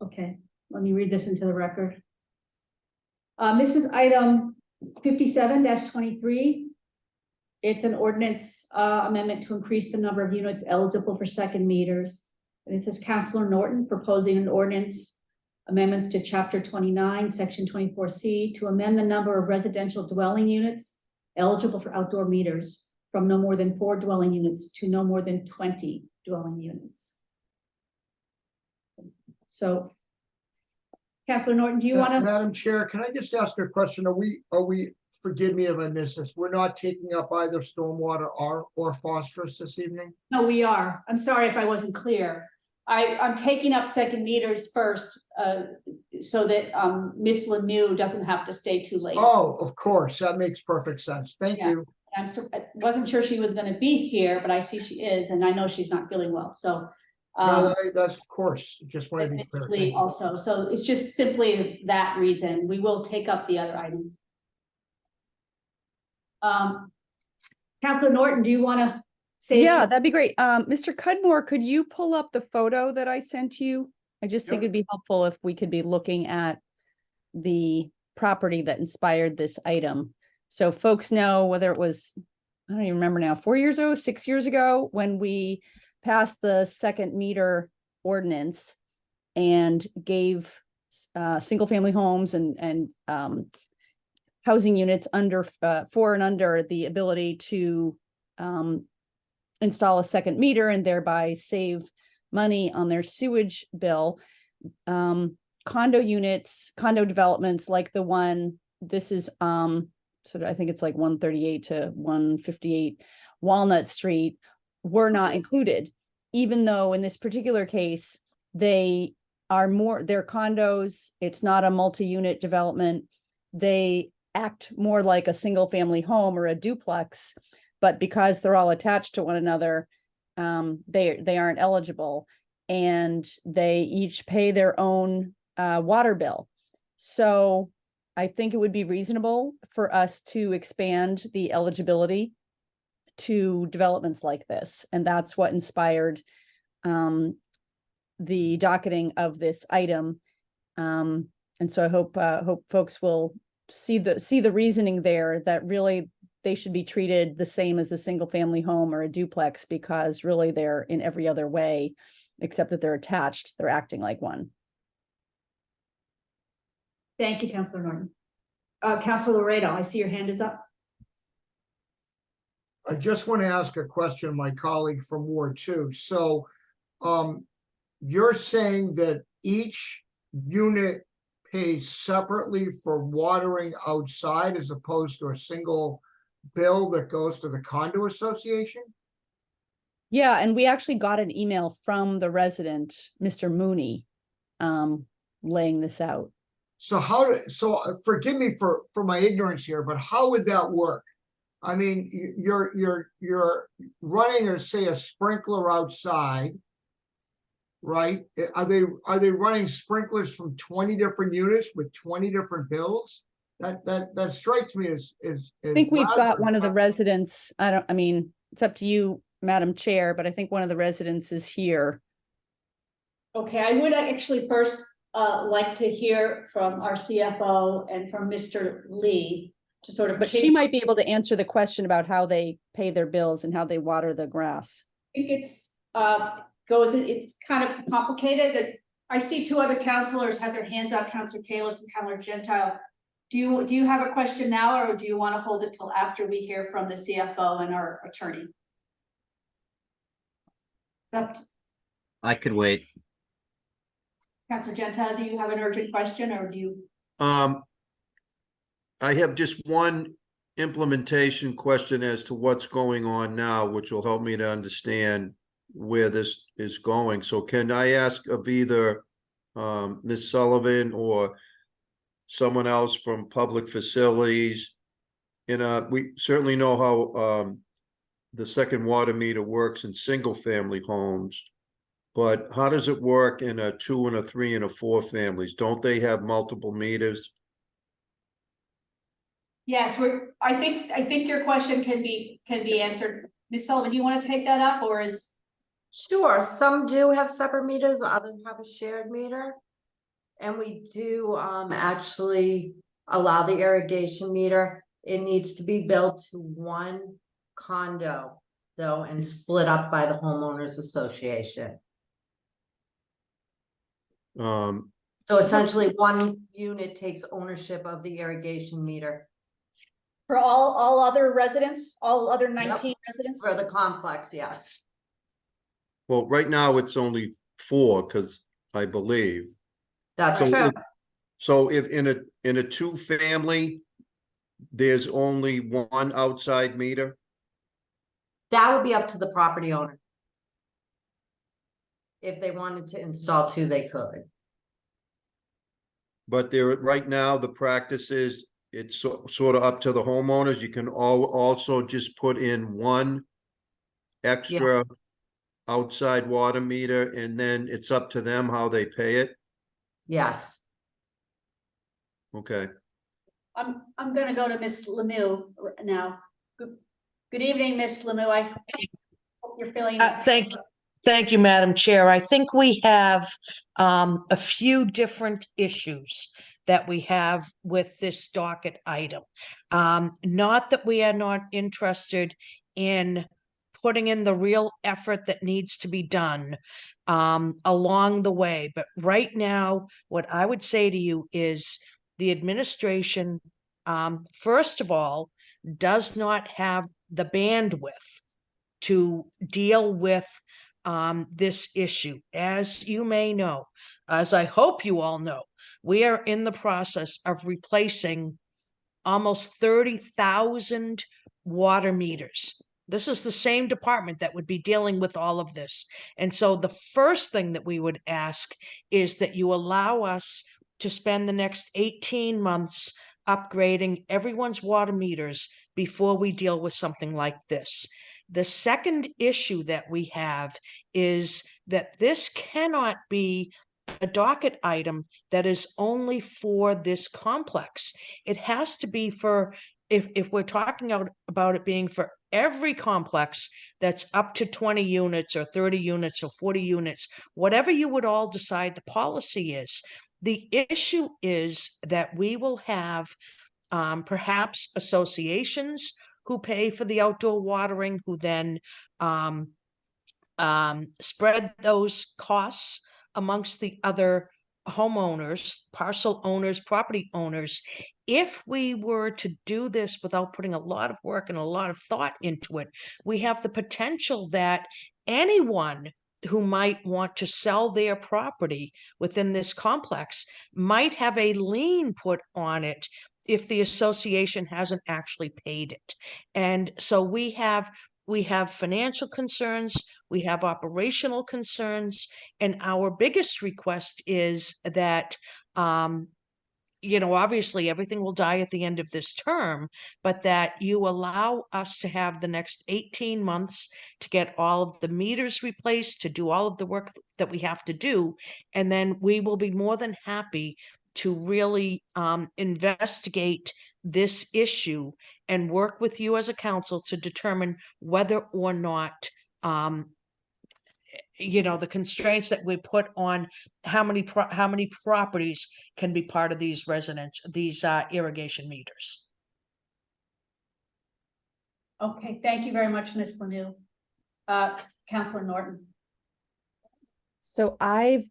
Okay, let me read this into the record. This is item 57-23. It's an ordinance amendment to increase the number of units eligible for second meters. And it says Councilor Norton proposing an ordinance amendments to chapter 29, section 24C to amend the number of residential dwelling units eligible for outdoor meters from no more than 4 dwelling units to no more than 20 dwelling units. So, Councilor Norton, do you want to? Madam Chair, can I just ask a question? Are we, forgive me if I missed this, we're not taking up either stormwater or phosphorus this evening? No, we are. I'm sorry if I wasn't clear. I'm taking up second meters first, so that Ms. Lemieux doesn't have to stay too late. Oh, of course, that makes perfect sense. Thank Yeah. you. I wasn't sure she was gonna be here, but I see she is, and I know she's not feeling well, so. No, that's of course, just wanted to be clear. Thank you. Also, so it's just simply that reason. We will take up the other items. Councilor Norton, do you wanna say? Yeah, that'd be great. Mr. Cudmore, could you pull up the photo that I sent you? I just think Yep. it'd be helpful if we could be looking at the property that inspired this item. So folks know whether it was, I don't even remember now, 4 years ago, 6 years ago, when we passed the second meter ordinance and gave single family homes and housing units under 4 and under the ability to install a second meter and thereby save money on their sewage bill. Condo units, condo developments like the one, this is sort of, I think it's like 138 to 158 Walnut Street, were not included, even though in this particular case, they are more, they're condos, it's not a multi-unit development. They act more like a single family home or a duplex, but because they're all attached to one another, they aren't eligible, and they each pay their own water bill. So I think it would be reasonable for us to expand the eligibility to developments like this. And that's what inspired the docketing of this item. And so I hope folks will see the reasoning there, that really they should be treated the same as a single family home or a duplex, because really they're in every other way, except that they're attached, they're acting like one. Thank you, Councilor Norton. Councilor Laredo, I see your hand is up. I just want to ask a question of my colleague from Ward 2. So, you're saying that each unit pays separately for watering outside as opposed to a single bill that goes to the condo association? Yeah, and we actually got an email from the resident, Mr. Mooney, laying this out. So forgive me for my ignorance here, but how would that work? I mean, you're running or say a sprinkler outside, right? Are they running sprinklers from 20 different units with 20 different bills? That strikes me as I think we've got rather- one of the residents, I mean, it's up to you, Madam Chair, but I think one of the residents is here. Okay, I would actually first like to hear from our CFO and from Mr. Lee to sort of. But she might be able to answer the question about how they pay their bills and how they water the grass. I think it's kind of complicated. I see two other counselors have their hands up, Counselor Kalis and Counselor Gentile. Do you have a question now, or do you want to hold it till after we hear from the CFO and our attorney? I could wait. Counselor Gentile, do you have an urgent question, or do you? I have just one implementation question as to what's going on now, which will help me to understand where this is going. So can I ask of either Ms. Sullivan or someone else from Public Facilities? We certainly know how the second water meter works in single-family homes, but how does it work in a 2 and a 3 and a 4 families? Don't they have multiple meters? Yes, I think your question can be answered. Ms. Sullivan, do you want to take that up, or is? Sure, some do have separate meters, others have a shared meter. And we do actually allow the irrigation meter. It needs to be built to one condo though, and split up by the homeowners association. So essentially one unit takes ownership of the irrigation meter. For all other residents, all other 19 residents? For the complex, yes. Well, right now it's only 4, because I believe. That's So true. So if in a 2-family, there's only one outside meter? That would be up to the property owner. If they wanted to install 2, they could. But right now, the practice is it's sort of up to the homeowners. You can also just put in one extra outside water meter, and then it's up to them how they pay it. Yes. Okay. I'm gonna go to Ms. Lemieux now. Good evening, Ms. Lemieux. I hope you're feeling. Thank you, Madam Chair. I think we have a few different issues that we have with this docket item. Not that we are not interested in putting in the real effort that needs to be done along the way. But right now, what I would say to you is the administration, first of all, does not have the bandwidth to deal with this issue. As you may know, as I hope you all know, we are in the process of replacing almost 30,000 water meters. This is the same department that would be dealing with all of this. And so the first thing that we would ask is that you allow us to spend the next 18 months upgrading everyone's water meters before we deal with something like this. The second issue that we have is that this cannot be a docket item that is only for this complex. It has to be for, if we're talking about it being for every complex that's up to 20 units or 30 units or 40 units, whatever you would all decide the policy is. The issue is that we will have perhaps associations who pay for the outdoor watering, who then spread those costs amongst the other homeowners, parcel owners, property owners. if we were to do this without putting a lot of work and a lot of thought into it, we have the potential that anyone who might want to sell their property within this complex might have a lien put on it if the association hasn't actually paid it. And so we have financial concerns, we have operational concerns, and our biggest request is that obviously everything will die at the end of this term, but that you allow us to have the next 18 months to get all of the meters replaced, to do all of the work that we have to do. And then we will be more than happy to really investigate this issue and work with you as a council to determine whether or not the constraints that we put on how many properties can be part of these irrigation meters. Okay, thank you very much, Ms. Lemieux. Councillor Norton. So I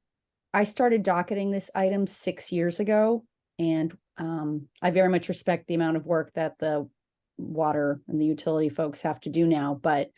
started docketing this item 6 years ago, and I very much respect the amount of work that the water and the utility folks have to do now, but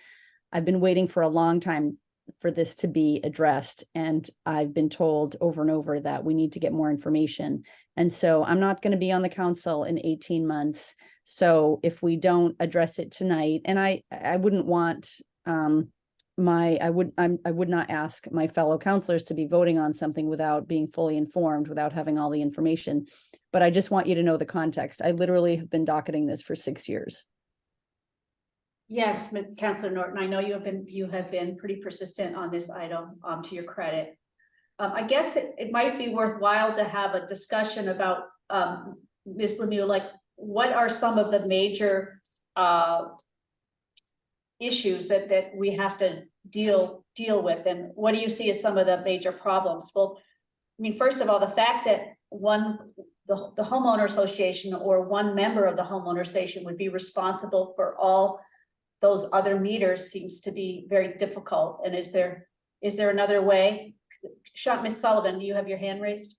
I've been waiting for a long time for this to be addressed. And I've been told over and over that we need to get more information. And so I'm not going to be on the council in 18 months. So if we don't address it tonight, and I wouldn't want I would not ask my fellow councilors to be voting on something without being fully informed, without having all the information. But I just want you to know the context. I literally have been docketing this for 6 years. Yes, Councillor Norton, I know you have been pretty persistent on this item, to your credit. I guess it might be worthwhile to have a discussion about, Ms. Lemieux, like what are some of the major issues that we have to deal with, and what do you see as some of the major problems? Well, I mean, first of all, the fact that the homeowner association or one member of the homeowner association would be responsible for all those other meters seems to be very difficult. And is there another way? Ms. Sullivan, do you have your hand raised?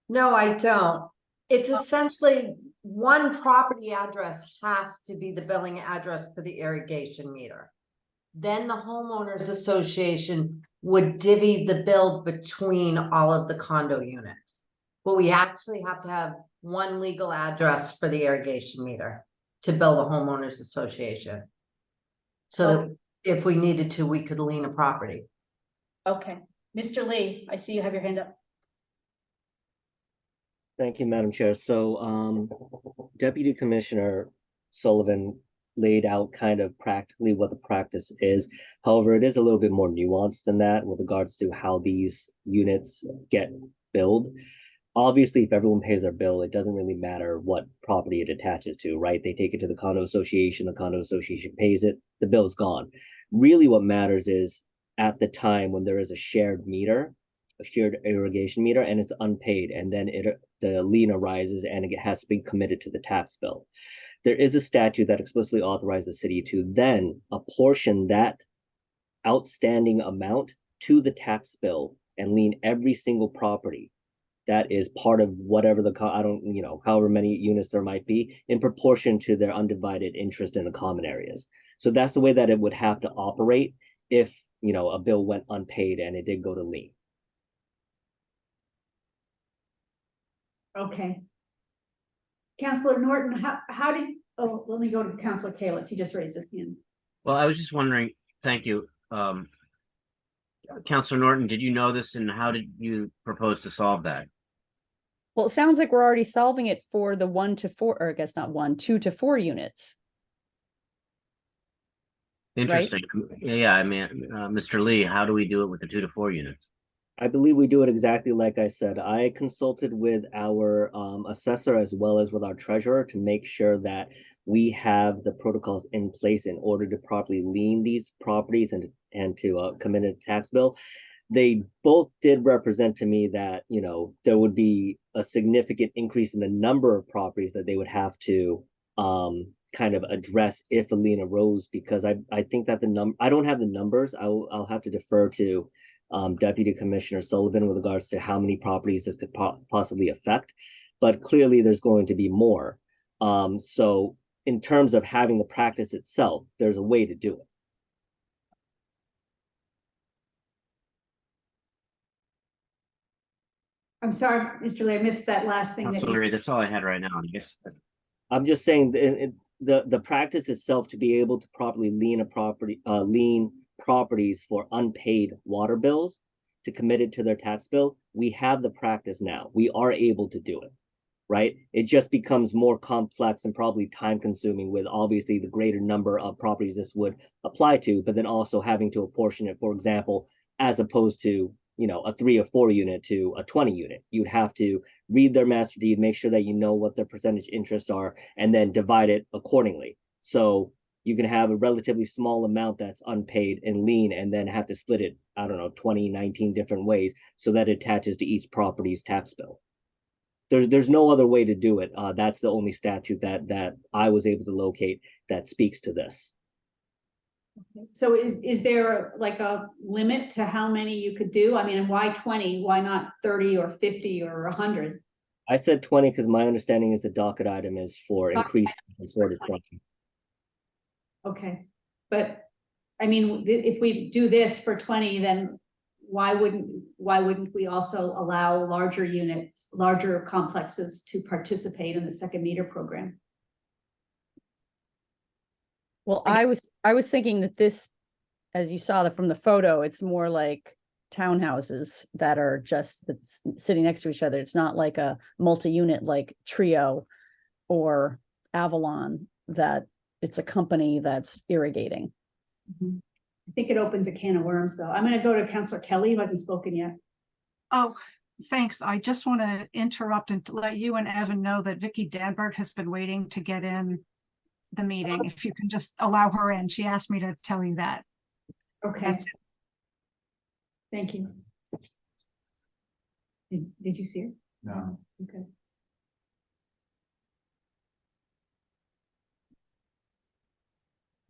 No, I don't. It's essentially one property address has to be the billing address for the irrigation meter. Then the homeowners association would divvy the bill between all of the condo units. But we actually have to have one legal address for the irrigation meter to bill the homeowners association. So that if we needed to, we could lien a property. Okay, Mr. Lee, I see you have your hand up. Thank you, Madam Chair. So Deputy Commissioner Sullivan laid out kind of practically what the practice is. However, it is a little bit more nuanced than that with regards to how these units get billed. Obviously, if everyone pays their bill, it doesn't really matter what property it attaches to, right? They take it to the condo association pays it, the bill's gone. Really what matters is at the time when there is a shared meter, a shared irrigation meter, and it's unpaid, and then the lien arises and it has to be committed to the tax bill. There is a statute that explicitly authorizes the city to then apportion that outstanding amount to the tax bill and lien every single property that is part of whatever however many units there might be in proportion to their undivided interest in the common areas. So that's the way that it would have to operate if, a bill went unpaid and it did go to lien. Okay. Councillor Norton, let me go to Councillor Kalis. He just raised his hand. Well, I was just wondering, thank you. Councillor Norton, did you know this, and how did you propose to solve that? Well, it sounds like we're already solving it for the 1 to 4, or I guess not 1, 2 to 4 units. Interesting. Right? Yeah, I mean, Mr. Lee, how do we do it with the 2 to 4 units? I believe we do it exactly like I said. I consulted with our assessor as well as with our treasurer to make sure that we have the protocols in place in order to properly lien these properties and to commit a tax bill. They both did represent to me that, there would be a significant increase in the number of properties that they would have to kind of address if a lien arose, because I think that I don't have the numbers. I'll have to defer to Deputy Commissioner Sullivan with regards to how many properties this could possibly affect, but clearly there's going to be more. So in terms of having the practice itself, there's a way to do it. I'm sorry, Mr. Lee, I missed that last thing that Councilor you. Leary, that's all I had right now. I guess. I'm just saying the practice itself to be able to properly lien properties for unpaid water bills to commit it to their tax bill. We have the practice now. We are able to do it, right? It just becomes more complex and probably time consuming with obviously the greater number of properties this would apply to, but then also having to apportion it, for example, as opposed to, you know, a 3 or 4 unit to a 20 unit. You'd have to read their master deed, make sure that you know what their percentage interests are, and then divide it accordingly. So you can have a relatively small amount that's unpaid and lien, and then have to split it, I don't know, 20, 19 different ways so that it attaches to each property's tax bill. There's no other way to do it. That's the only statute that I was able to locate that speaks to this. So is there like a limit to how many you could do? I mean, why 20? Why not 30 or 50 or 100? I said 20 because my understanding is the docket item is for increased from 4 to 20. Okay, but I mean, if we do this for 20, then why wouldn't we also allow larger units, larger complexes to participate in the second meter program? Well, I was thinking that this, as you saw from the photo, it's more like townhouses that are just sitting next to each other. It's not like a multi-unit like Trio or Avalon, that it's a company that's irrigating. Mm-hmm. I think it opens a can of worms, though. I'm going to go to Councilor Kelly, who hasn't spoken yet. Oh, thanks. I just want to interrupt and to let you and Evan know that Vicky Danberg has been waiting to get in the meeting. If you can just allow her in. She asked me to tell you that. Okay. That's it. Thank you. Did you see her? No, Okay.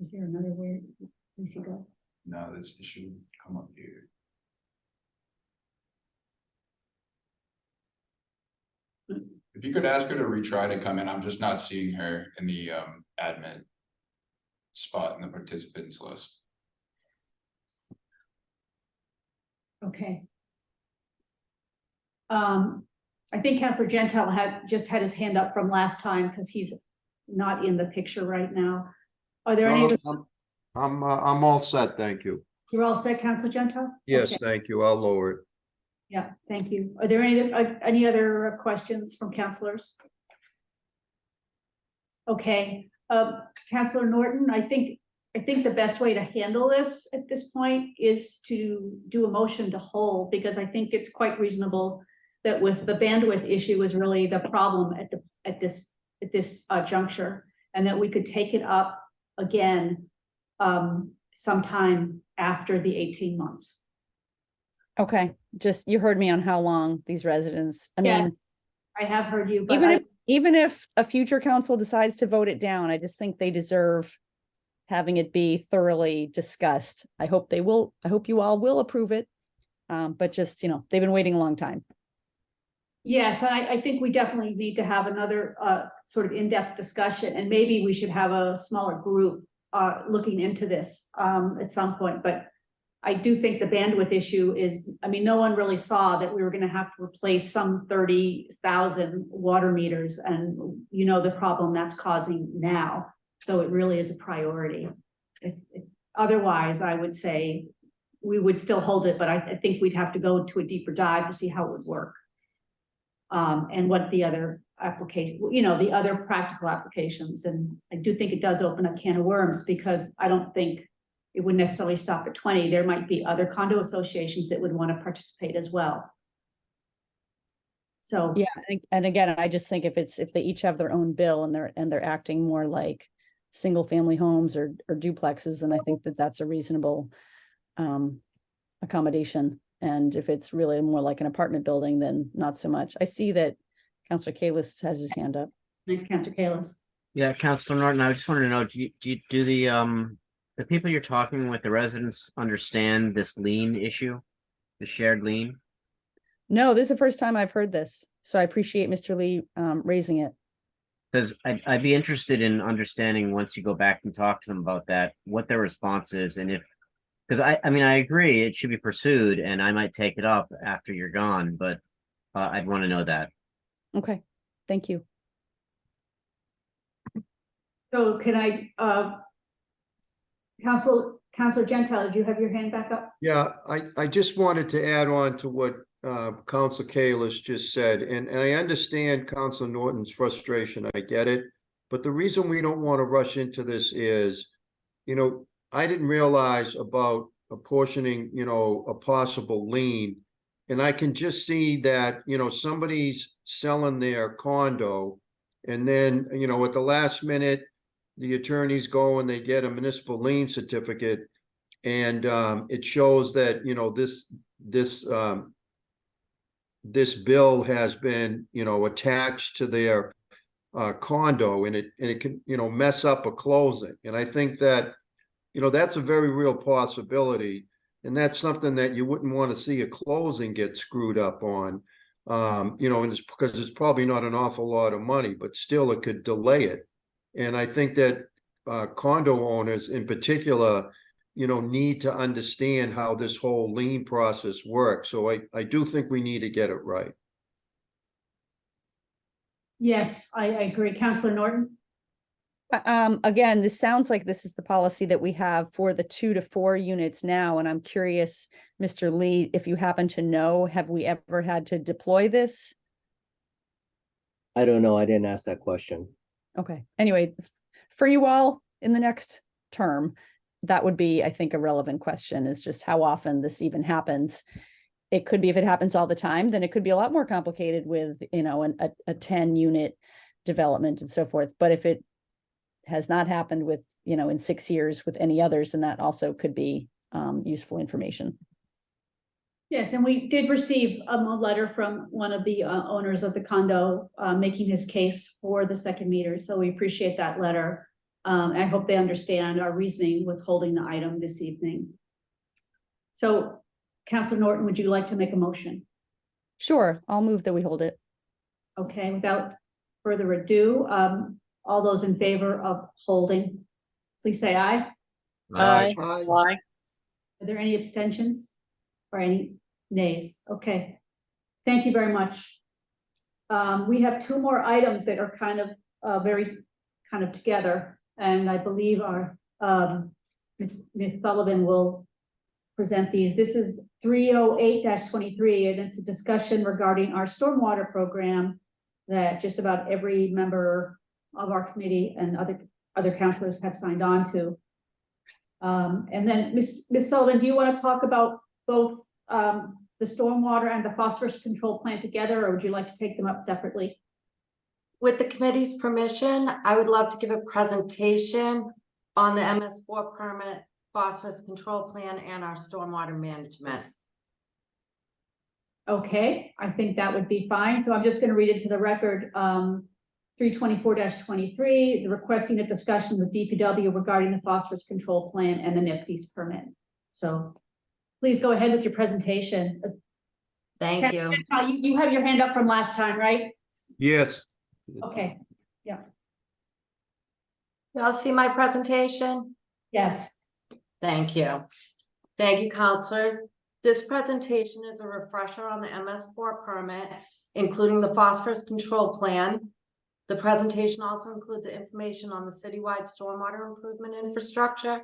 Is there another way we should go? no, this should come up here. If you could ask her to retry to come in, I'm just not seeing her in the admin spot in the participants list. Okay. I think Councilor Gentile had his hand up from last time because he's not in the picture right now. Are there any? I'm all set, thank you. You're all set, Councilor Gentile? Yes, Okay. thank you. I'll lower it. Yeah, thank you. Are there any other questions from councilors? Okay, Councilor Norton, I think the best way to handle this at this point is to do a motion to hold, because I think it's quite reasonable that with the bandwidth issue is really the problem at this juncture, and that we could take it up again sometime after the 18 months. Okay, just, you heard me on how long these residents, I Yes, mean, I have heard you, but even if a future council decides to vote it down, I just think they deserve having it be thoroughly discussed. I hope you all will approve it. But just, they've been waiting a long time. yes, I think we definitely need to have another sort of in-depth discussion, and maybe we should have a smaller group looking into this at some point. But I do think the bandwidth issue is, I mean, no one really saw that we were going to have to replace some 30,000 water meters, and the problem that's causing now. So it really is a priority. Otherwise, I would say we would still hold it, but I think we'd have to go into a deeper dive to see how it would work. And what the other application, the other practical applications. And I do think it does open a can of worms, because I don't think it would necessarily stop at 20. There might be other condo associations that would want to participate as well. So Yeah, and again, I just think if they each have their own bill and they're acting more like single family homes or duplexes, then I think that's a reasonable accommodation. And if it's really more like an apartment building, then not so much. I see that Councilor Kalis has his hand up. Thanks, Councilor Kalis. Yeah, Councilor Norton, I just wanted to know, do the people you're talking with, the residents, understand this lien issue? the shared lien? No, this is the first time I've heard this, so I appreciate Mr. Lee raising it. Because I'd be interested in understanding, once you go back and talk to them about that, what their response is, and if, because I mean, I agree, it should be pursued, and I might take it up after you're gone, but I'd want to know that. Okay, thank you. So can I, Counselor Gentile, did you have your hand back up? Yeah, I just wanted to add on to what Council Kalis just said, and I understand Council Norton's frustration, I get it. But the reason we don't want to rush into this is, you know, I didn't realize about apportioning, you know, a possible lien. And I can just see that, you know, somebody's selling their condo, and then, you know, at the last minute, the attorneys go and they get a municipal lien certificate, and it shows that, you know, this bill has been, you know, attached to their condo, and it can, you know, mess up a closing. And I think that, you know, that's a very real possibility, and that's something that you wouldn't want to see a closing get screwed up on. You know, and it's because it's probably not an awful lot of money, but still it could delay it. And I think that condo owners in particular, you know, need to understand how this whole lien process works. So I do think we need to get it right. Yes, I agree. Counselor Norton? Again, this sounds like this is the policy that we have for the 2 to 4 units now. And I'm curious, Mr. Lee, if you happen to know, have we ever had to deploy this? I don't know. I didn't ask that question. Okay. Anyway, for you all in the next term, that would be, I think, a relevant question, is just how often this even happens. It could be, if it happens all the time, then it could be a lot more complicated with, you know, a 10 unit development and so forth. But if it has not happened with, you know, in 6 years with any others, and that also could be useful information. Yes, and we did receive a letter from one of the owners of the condo making his case for the second meter. So we appreciate that letter. I hope they understand our reasoning with holding the item this evening. So, Councilor Norton, would you like to make a motion? Sure, I'll move that we hold it. Okay, without further ado, all those in favor of holding, please say aye. Aye. Aye. Are there any abstentions or any nays? Okay, thank you very much. We have 2 more items that are kind of very kind of together, and I believe our Ms. Sullivan will present these. This is 308-23, and it's a discussion regarding our stormwater program that just about every member of our committee and other councilors have signed on to. And then Ms. Sullivan, do you want to talk about both the stormwater and the phosphorus control plan together, or would you like to take them up separately? With the committee's permission, I would love to give a presentation on the MS4 permit, phosphorus control plan, and our stormwater management. Okay, I think that would be fine. So I'm just going to read it to the record. 324-23, the requesting a discussion with DPW regarding the phosphorus control plan and the NIPD's permit. So please go ahead with your presentation. Thank you. You have your hand up from last time, right? Yes. Okay, yeah. Y'all see my presentation? Yes. Thank you. Thank you, counselors. This presentation is a refresher on the MS4 permit, including the phosphorus control plan. The presentation also includes information on the citywide stormwater improvement infrastructure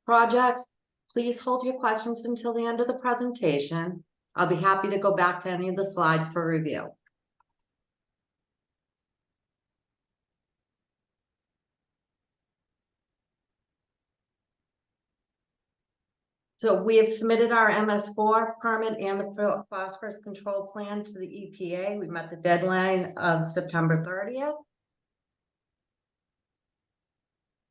projects. Please hold your questions until the end of the presentation. I'll be happy to go back to any of the slides for review. So we have submitted our MS4 permit and the phosphorus control plan to the EPA. We met the deadline of September 30th.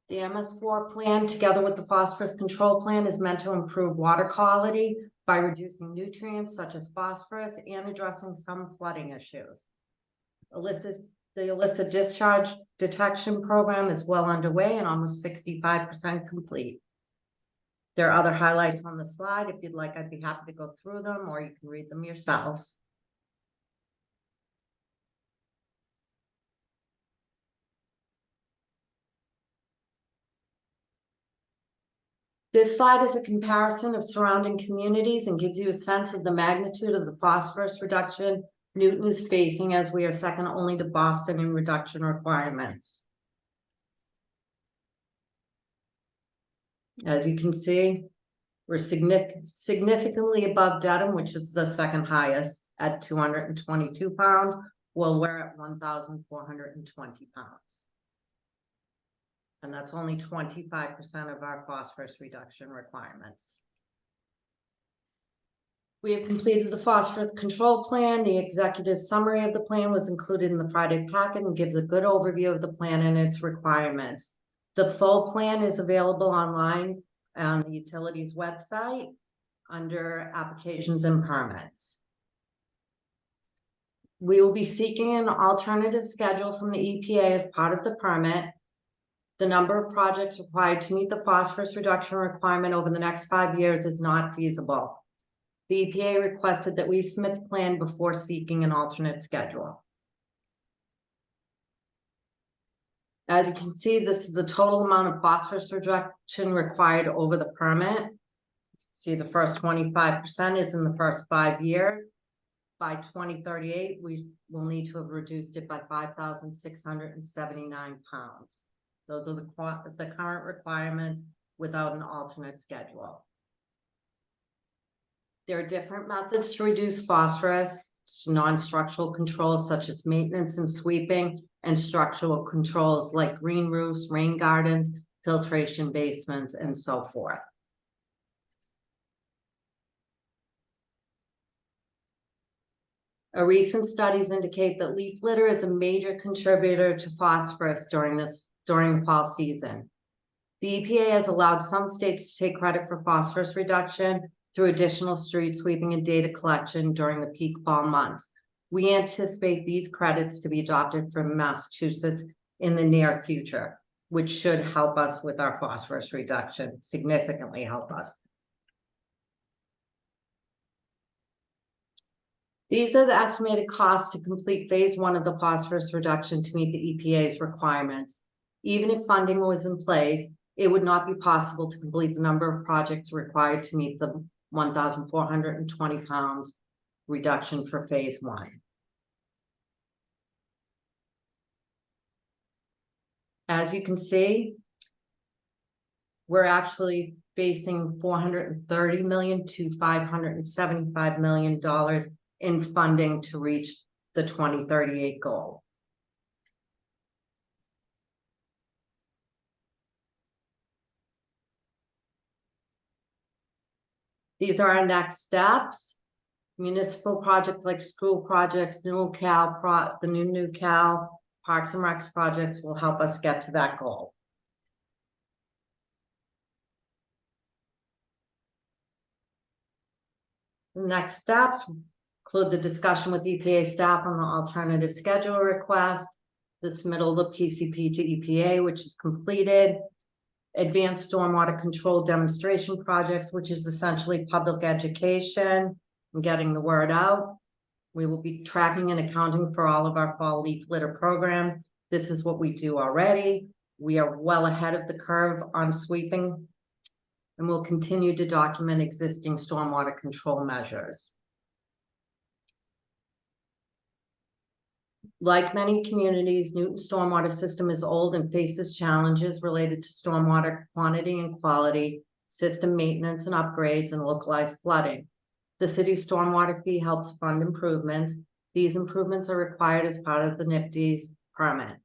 The MS4 plan, together with the phosphorus control plan, is meant to improve water quality by reducing nutrients such as phosphorus and addressing some flooding issues. The illicit discharge detection program is well underway and almost 65% complete. There are other highlights on the slide. If you'd like, I'd be happy to go through them, or you can read them yourselves. This slide is a comparison of surrounding communities and gives you a sense of the magnitude of the phosphorus reduction Newton is facing, as we are second only to Boston in reduction requirements. As you can see, we're significantly above Dedham, which is the second highest at 222 pounds, while we're at 1,420 pounds. And that's only 25% of our phosphorus reduction requirements. We have completed the phosphorus control plan. The executive summary of the plan was included in the Friday packet and gives a good overview of the plan and its requirements. The full plan is available online on the utilities website under applications and permits. We will be seeking an alternative schedule from the EPA as part of the permit. The number of projects required to meet the phosphorus reduction requirement over the next 5 years is not feasible. The EPA requested that we submit the plan before seeking an alternate schedule. As you can see, this is the total amount of phosphorus reduction required over the permit. See, the first 25% is in the first 5 years. By 2038, we will need to have reduced it by 5,679 pounds. Those are the current requirements without an alternate schedule. There are different methods to reduce phosphorus, non-structural controls such as maintenance and sweeping, and structural controls like green roofs, rain gardens, filtration basements, and so forth. Recent studies indicate that leaf litter is a major contributor to phosphorus during the fall season. The EPA has allowed some states to take credit for phosphorus reduction through additional street sweeping and data collection during the peak fall months. We anticipate these credits to be adopted from Massachusetts in the near future, which should help us with our phosphorus reduction, significantly help us. These are the estimated costs to complete phase 1 of the phosphorus reduction to meet the EPA's requirements. Even if funding was in place, it would not be possible to complete the number of projects required to meet the 1,420 pounds reduction for phase 1. As you can see, we're actually facing $430 million to $575 million in funding to reach the 2038 goal. These are our next steps. Municipal projects like school projects, the new Cal, Parks and Recs projects will help us get to that goal. The next steps include the discussion with EPA staff on the alternative schedule request, the submittal of the PCP to EPA, which is completed, advanced stormwater control demonstration projects, which is essentially public education and getting the word out. We will be tracking and accounting for all of our fall leaf litter programs. This is what we do already. We are well ahead of the curve on sweeping, and we'll continue to document existing stormwater control measures. Like many communities, Newton's stormwater system is old and faces challenges related to stormwater quantity and quality, system maintenance and upgrades, and localized flooding. The city's stormwater fee helps fund improvements. These improvements are required as part of the NIPD's permit.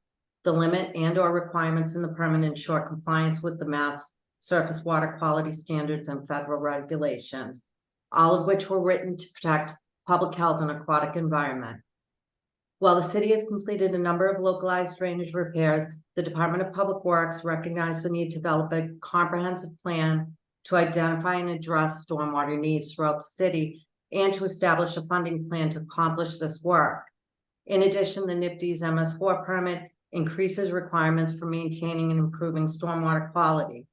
The limit and/or requirements in the permit ensure compliance with the Mass Surface Water Quality Standards and federal regulations, all of which were written to protect public health and aquatic environment. While the city has completed a number of localized drainage repairs, the Department of Public Works recognized the need to develop a comprehensive plan to identify and address stormwater needs throughout the city and to establish a funding plan to accomplish this work. In addition, the NIPD's MS4 permit increases requirements for maintaining and improving stormwater quality.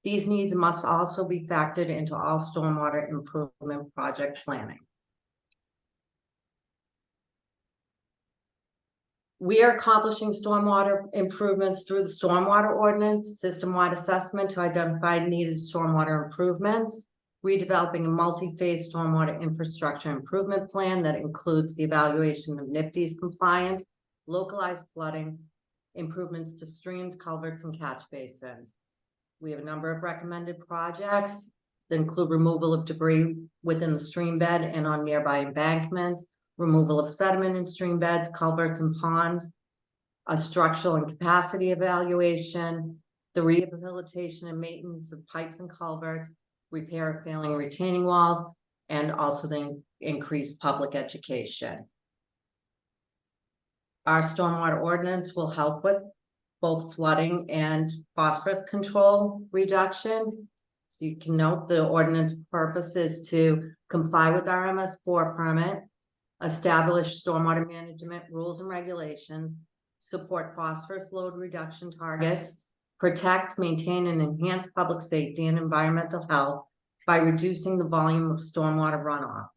These needs must also be factored into all stormwater improvement project planning. We are accomplishing stormwater improvements through the stormwater ordinance, system-wide assessment to identify needed stormwater improvements, redeveloping a multi-phase stormwater infrastructure improvement plan that includes the evaluation of NIPD's compliance, localized flooding, improvements to streams, culverts, and catch basins. We have a number of recommended projects that include removal of debris within the stream bed and on nearby embankments, removal of sediment in stream beds, culverts, and ponds, a structural and capacity evaluation, the rehabilitation and maintenance of pipes and culverts, repair of failing retaining walls, and also the increased public education. Our stormwater ordinance will help with both flooding and phosphorus control reduction. So you can note the ordinance purpose is to comply with our MS4 permit, establish stormwater management rules and regulations, support phosphorus load reduction targets, protect, maintain, and enhance public safety and environmental health by reducing the volume of stormwater runoff.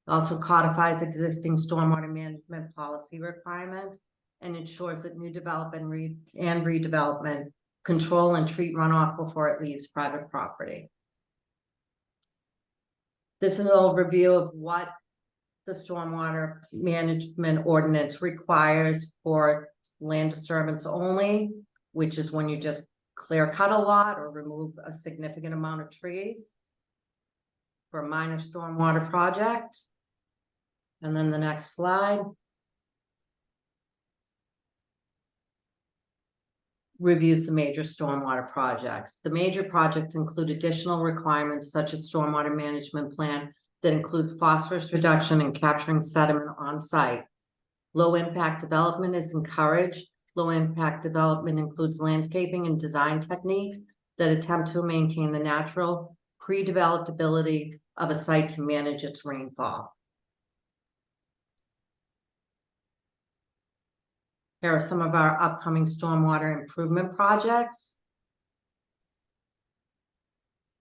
Also codifies existing stormwater management policy requirements and ensures that new development and redevelopment control and treat runoff before it leaves private property. This is an overview of what the stormwater management ordinance requires for land disturbance only, which is when you just clear cut a lot or remove a significant amount of trees for a minor stormwater project. And then the next slide. Reviews the major stormwater projects. The major projects include additional requirements such as stormwater management plan that includes phosphorus reduction and capturing sediment on site. Low impact development is encouraged. Low impact development includes landscaping and design techniques that attempt to maintain the natural pre-developed ability of a site to manage its rainfall. Here are some of our upcoming stormwater improvement projects.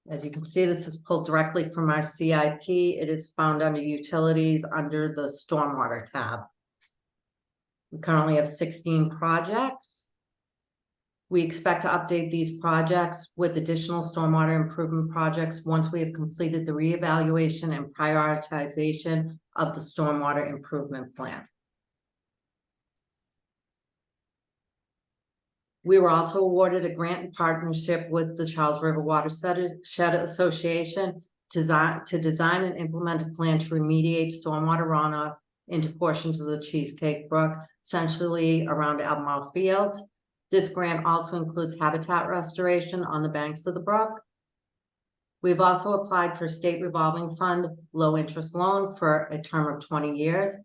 As you can see, this is pulled directly from our CIP. It is found under utilities under the stormwater tab. We currently have 16 projects. We expect to update these projects with additional stormwater improvement projects once we have completed the reevaluation and prioritization of the stormwater improvement plan. We were also awarded a grant in partnership with the Charles River Watershed Association to design and implement a plan to remediate stormwater runoff into portions of the Cheesecake Brook, essentially around Albemarle Field. This grant also includes habitat restoration on the banks of the brook. We've also applied for a state revolving fund low interest loan for a term of 20 years.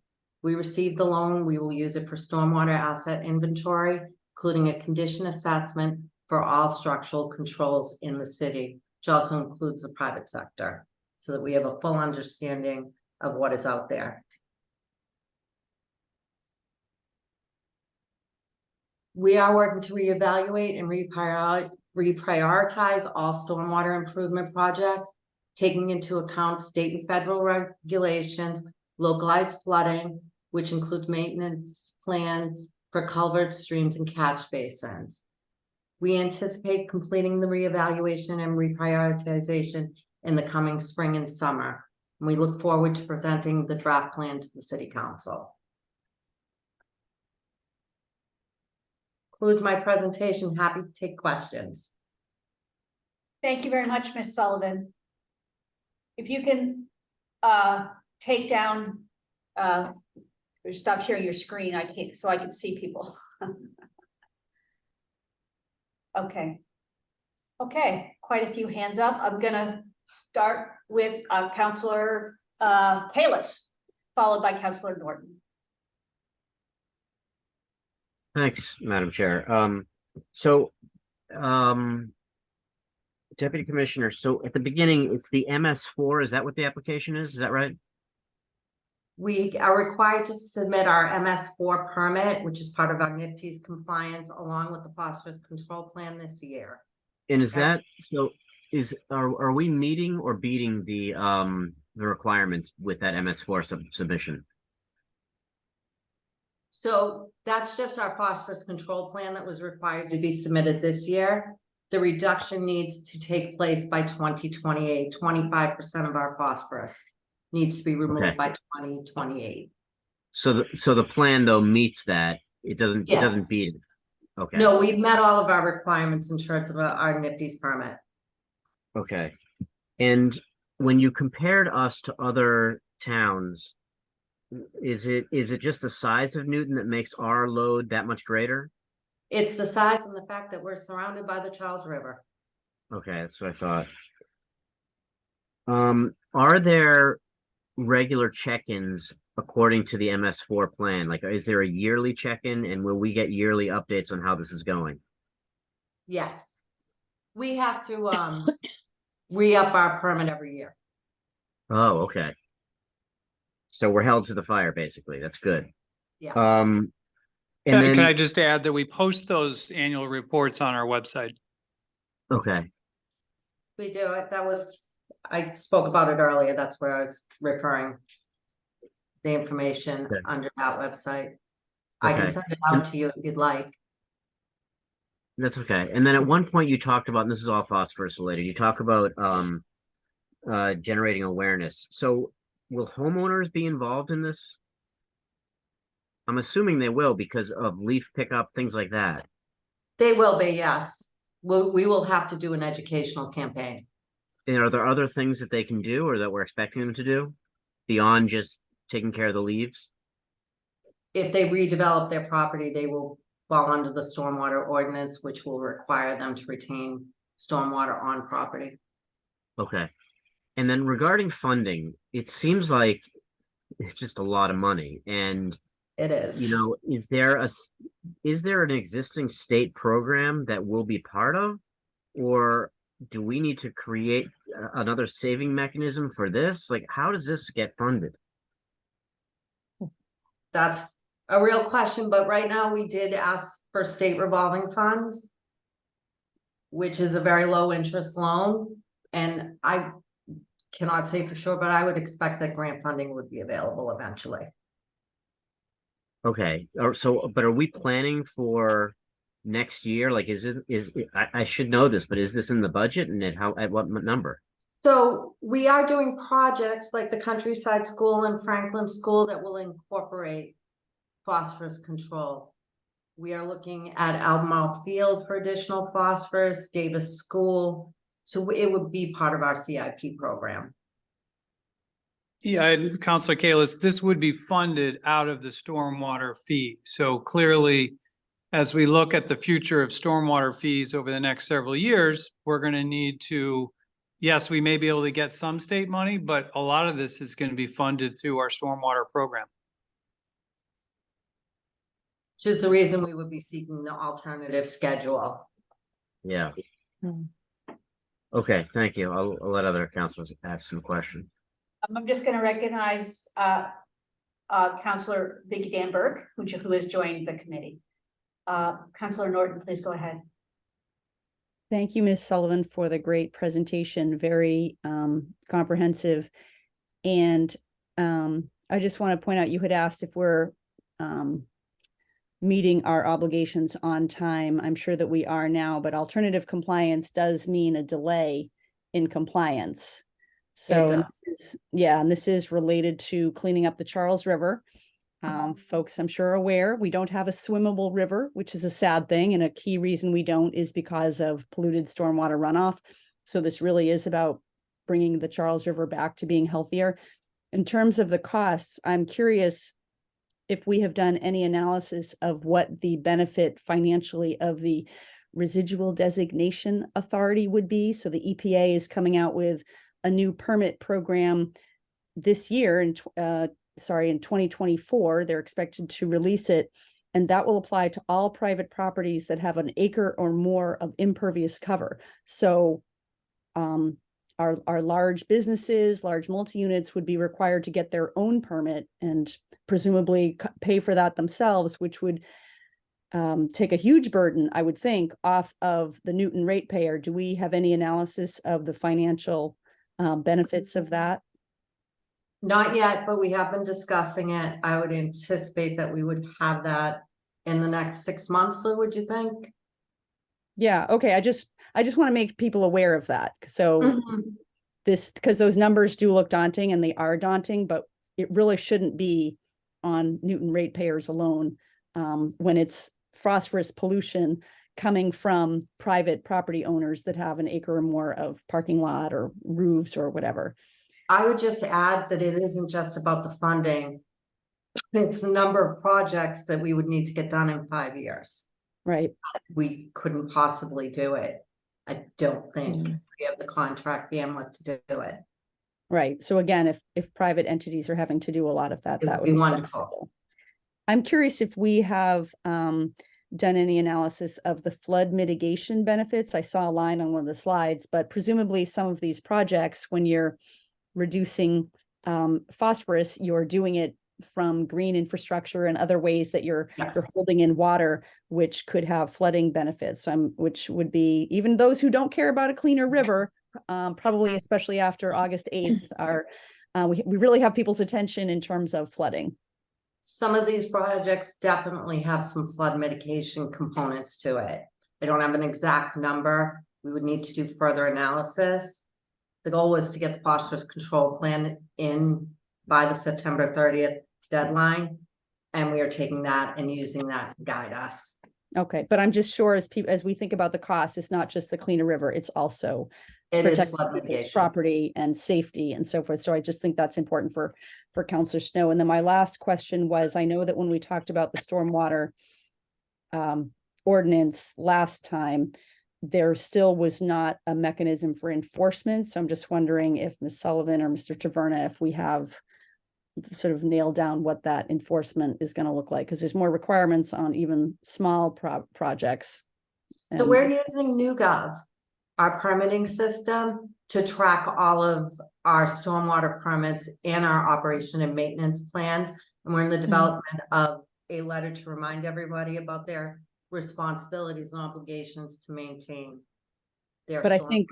We received the loan. We will use it for stormwater asset inventory, including a condition assessment for all structural controls in the city, which also includes the private sector, so that we have a full understanding of what is out there. We are working to reevaluate and reprioritize all stormwater improvement projects, taking into account state and federal regulations, localized flooding, which includes maintenance plans for culverts, streams, and catch basins. We anticipate completing the reevaluation and reprioritization in the coming spring and summer. And we look forward to presenting the draft plan to the City Council. Concludes my presentation. Happy to take questions. Thank you very much, Ms. Sullivan. If you can take down, stop sharing your screen, I can't, so I can see people. Okay. Okay, quite a few hands up. I'm gonna start with Councilor Kalis, followed by Councilor Norton. Thanks, Madam Chair. Deputy Commissioner, so at the beginning, it's the MS4. Is that what the application is? Is that right? We are required to submit our MS4 permit, which is part of our NIPD's compliance, along with the phosphorus control plan this year. And is that, so are we meeting or beating the requirements with that MS4 submission? So that's just our phosphorus control plan that was required to be submitted this year. The reduction needs to take place by 2028. 25% of our phosphorus needs to be removed Okay. by 2028. So the plan though meets that. It doesn't Yes. beat it. Okay. No, we've met all of our requirements in terms of our NIPD's permit. Okay. And when you compared us to other towns, is it just the size of Newton that makes our load that much greater? It's the size and the fact that we're surrounded by the Charles River. Okay, that's what I thought. Are there regular check-ins according to the MS4 plan? Like, is there a yearly check-in, and will we get yearly updates on how this is going? Yes. We have to re-up our permit every year. Oh, okay. So we're held to the fire, basically. That's good. Yeah. And Can then, I just add that we post those annual reports on our website? okay, We do it. I spoke about it earlier. That's where I was referring the information Okay. under that website. I can Okay. send it out to you if you'd like. that's okay. And then at one point you talked about, and this is all phosphorus related, you talk about generating awareness. So will homeowners be involved in this? I'm assuming they will because of leaf pickup, things like that. They will be, yes. We will have to do an educational campaign. And are there other things that they can do or that we're expecting them to do beyond just taking care of the leaves? If they redevelop their property, they will fall under the stormwater ordinance, which will require them to retain stormwater on property. Okay. And then regarding funding, it seems like it's just a lot of money. And, It is. you know, is there an existing state program that we'll be part of? Or do we need to create another saving mechanism for this? Like, how does this get funded? That's a real question, but right now we did ask for state revolving funds, which is a very low interest loan. And I cannot say for sure, but I would expect that grant funding would be available eventually. Okay, but are we planning for next year? Like, I should know this, but is this in the budget and at what number? So we are doing projects like the Countryside School and Franklin School that will incorporate phosphorus control. We are looking at Albemarle Field for additional phosphorus, Davis School. So it would be part of our CIP program. Yeah, and Councilor Kalis, this would be funded out of the stormwater fee. So clearly, as we look at the future of stormwater fees over the next several years, we're going to need to, yes, we may be able to get some state money, but a lot of this is going to be funded through our stormwater program. Which is the reason we would be seeking the alternative schedule. Yeah. Okay, thank you. I'll let other councilors ask some questions. I'm just going to recognize Councilor Vicky Danberg, who has joined the committee. Councilor Norton, please go ahead. Thank you, Ms. Sullivan, for the great presentation, very comprehensive. And I just want to point out, you had asked if we're meeting our obligations on time. I'm sure that we are now, but alternative compliance does mean a delay in compliance. So and this is related to cleaning up the Charles River. Folks, I'm sure are aware, we don't have a swimmable river, which is a sad thing. And a key reason we don't is because of polluted stormwater runoff. So this really is about bringing the Charles River back to being healthier. In terms of the costs, I'm curious if we have done any analysis of what the benefit financially of the residual designation authority would be. So the EPA is coming out with a new permit program this year in 2024. They're expected to release it, and that will apply to all private properties that have an acre or more of impervious cover. So our large businesses, large multi-units would be required to get their own permit and presumably pay for that themselves, which would take a huge burden, I would think, off of the Newton ratepayer. Do we have any analysis of the financial benefits of that? Not yet, but we have been discussing it. I would anticipate that we would have that in the next 6 months, Lou, would you think? Yeah, okay. I just want to make people aware of that. So Mhm. because those numbers do look daunting, and they are daunting, but it really shouldn't be on Newton ratepayers alone, when it's phosphorus pollution coming from private property owners that have an acre or more of parking lot or roofs or whatever. I would just add that it isn't just about the funding. It's the number of projects that we would need to get done in 5 years. Right. We couldn't possibly do it. I don't think we have the contract bandwidth to do it. Right. So again, if private entities are having to do a lot of that, It that would would be be wonderful. beneficial. I'm curious if we have done any analysis of the flood mitigation benefits. I saw a line on one of the slides, but presumably some of these projects, when you're reducing phosphorus, you're doing it from green infrastructure and other ways that you're holding in water, which could have flooding benefits. Which would be, even those who don't care about a cleaner river, probably especially after August 8th, are we really have people's attention in terms of flooding. Some of these projects definitely have some flood mitigation components to it. I don't have an exact number. We would need to do further analysis. The goal was to get the phosphorus control plan in by the September 30th deadline. And we are taking that and using that to guide us. Okay, but I'm just sure as we think about the cost, it's not just the cleaner river, it's also It is protecting flood people's mitigation. property and safety and so forth. So I just think that's important for Counselor Snow. And then my last question was, I know that when we talked about the stormwater ordinance last time, there still was not a mechanism for enforcement. So I'm just wondering if Ms. Sullivan or Mr. Taverna, if we have sort of nailed down what that enforcement is going to look like, because there's more requirements on even small projects. So And- we're using NewGov, our permitting system, to track all of our stormwater permits and our operation and maintenance plans. And we're in the development of a letter to remind everybody about their responsibilities and obligations to maintain their. But I storm- think,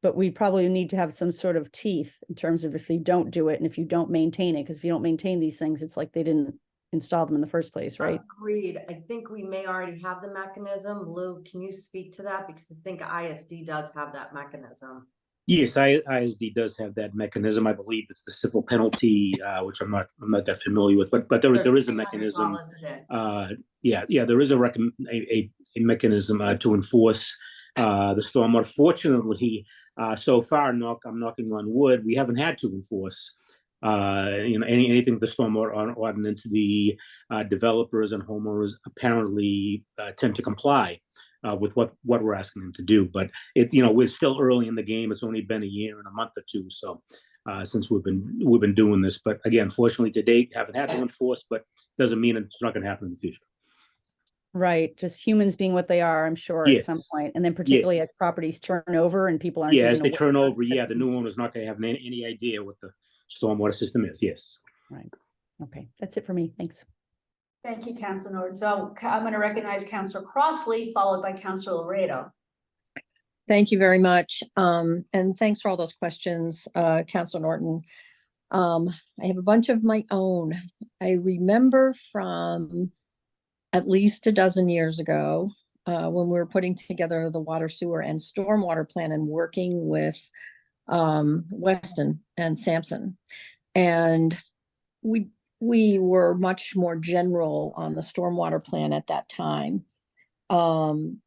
but we probably need to have some sort of teeth in terms of if you don't do it and if you don't maintain it, because if you don't maintain these things, it's like they didn't install them in the first place, right? Agreed. I think we may already have the mechanism. Lou, can you speak to that? Because I think ISD does have that mechanism. Yes, ISD does have that mechanism. I believe it's the civil penalty, which I'm not that familiar with, but there is a mechanism. There is a mechanism to enforce the stormwater. Fortunately, so far, I'm knocking on wood, we haven't had to enforce anything the stormwater ordinance. The developers and homeowners apparently tend to comply with what we're asking them to do. But we're still early in the game. It's only been a year and a month or two so since we've been doing this. But again, fortunately to date, haven't had to enforce, but doesn't mean it's not going to happen in the future. Right, just humans being what they are, I'm sure, at some point, and then particularly as properties turn over and people aren't. As they even turn aware over, the new owner's not going to have any idea what the stormwater system is. Yes. Right. Okay, that's it for me. Thanks. Thank you, Councilor Nord. So I'm going to recognize Councilor Crossley, followed by Councilor Laredo. Thank you very much. And thanks for all those questions, Councilor Norton. I have a bunch of my own. I remember from at least a dozen years ago, when we were putting together the water, sewer, and stormwater plan and working with Weston and Sampson. And we were much more general on the stormwater plan at that time. And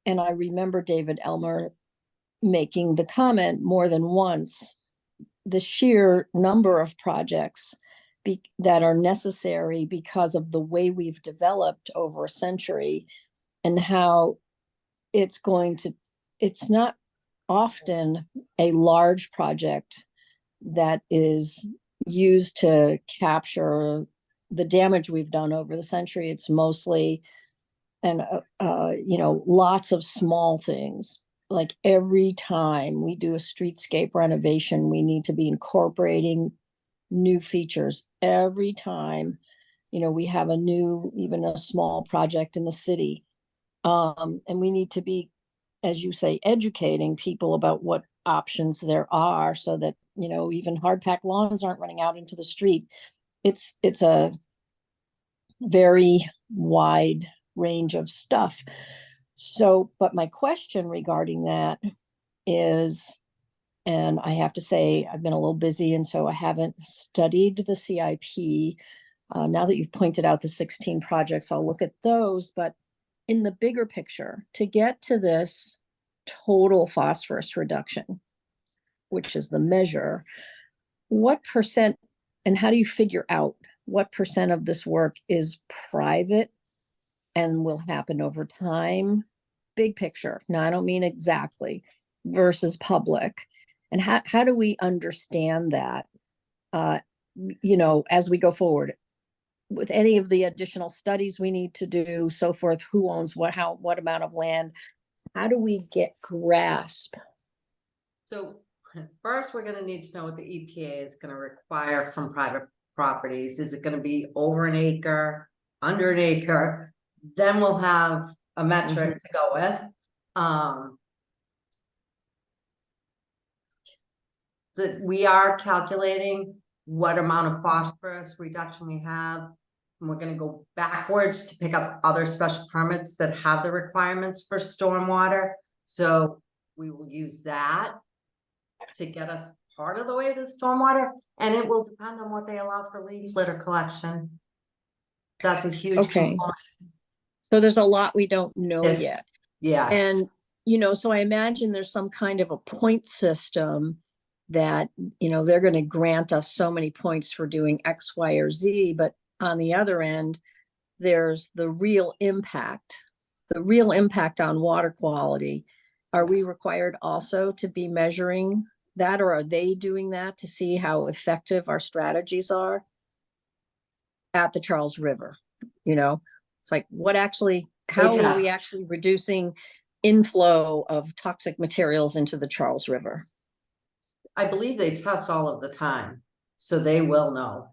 I remember David Elmer making the comment more than once, the sheer number of projects that are necessary because of the way we've developed over a century and how it's not often a large project that is used to capture the damage we've done over the century. It's mostly, lots of small things. Like every time we do a streetscape renovation, we need to be incorporating new features. Every time, we have even a small project in the city. And we need to be, as you say, educating people about what options there are so that, even hard packed lawns aren't running out into the street. It's a very wide range of stuff. So, but my question regarding that is, and I have to say, I've been a little busy, and so I haven't studied the CIP. Now that you've pointed out the 16 projects, I'll look at those. But in the bigger picture, to get to this total phosphorus reduction, which is the measure, what percent, and how do you figure out what percent of this work is private and will happen over time? Big picture. Now, I don't mean exactly, versus public. And how do we understand that, as we go forward with any of the additional studies we need to do, so forth, who owns what, what amount of land? How do we grasp? So first, we're gonna need to know what the EPA is gonna require from private properties. Is it gonna be over an acre, under an acre? Then we'll have a metric to go with. So we are calculating what amount of phosphorus reduction we have. And we're gonna go backwards to pick up other special permits that have the requirements for stormwater. So we will use that to get us part of the way to stormwater, and it will depend on what they allow for leaf litter collection. That's a huge component. So there's a lot we don't know Yes. yet. Yes. And, so I imagine there's some kind of a point system that, they're going to grant us so many points for doing X, Y, or Z. But on the other end, there's the real impact on water quality. Are we required also to be measuring that, or are they doing that to see how effective our strategies are at the Charles River? It's like, how are we actually reducing inflow of toxic materials into the Charles River? I believe they test all of the time, so they will know.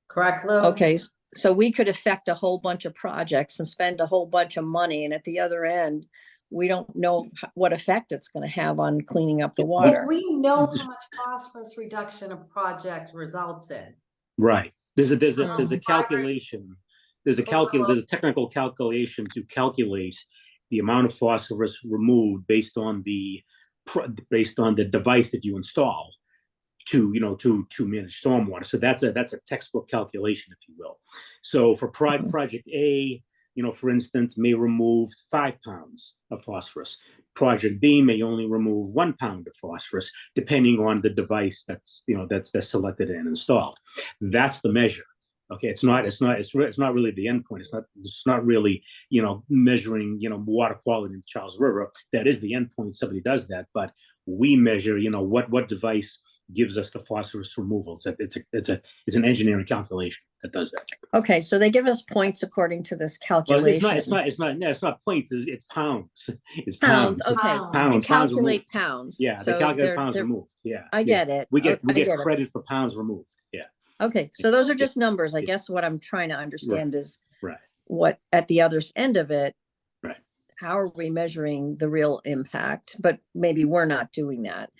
Correct, Lou? Okay, so we could affect a whole bunch of projects and spend a whole bunch of money, and at the other end, we don't know what effect it's going to have on cleaning up the water. Well, we know how much phosphorus reduction a project results in. Right. There's a calculation. There's a technical calculation to calculate the amount of phosphorus removed based on the device that you install to manage stormwater. So that's a textbook calculation, if you will. So for project A, for instance, may remove 5 pounds of phosphorus. Project B may only remove 1 pound of phosphorus, depending on the device that's selected and installed. That's the measure. Okay, it's not really the endpoint. It's not really, measuring, water quality in the Charles River. That is the endpoint. Somebody does that, but we measure, what device gives us the phosphorus removal. It's an engineering calculation that does that. Okay, so they give us points according to this calculation. Well, it's not points. It's pounds. It's pounds. pounds. Okay, Pounds. they calculate pounds. Yeah, So they calculate they're- pounds they're- removed. Yeah, I get it. We get I get it. credit for pounds removed. Yeah. Okay, so those are just numbers. I guess what I'm trying to understand is Right. what at the other end of it, Right. how are we measuring the real impact? But maybe we're not doing that.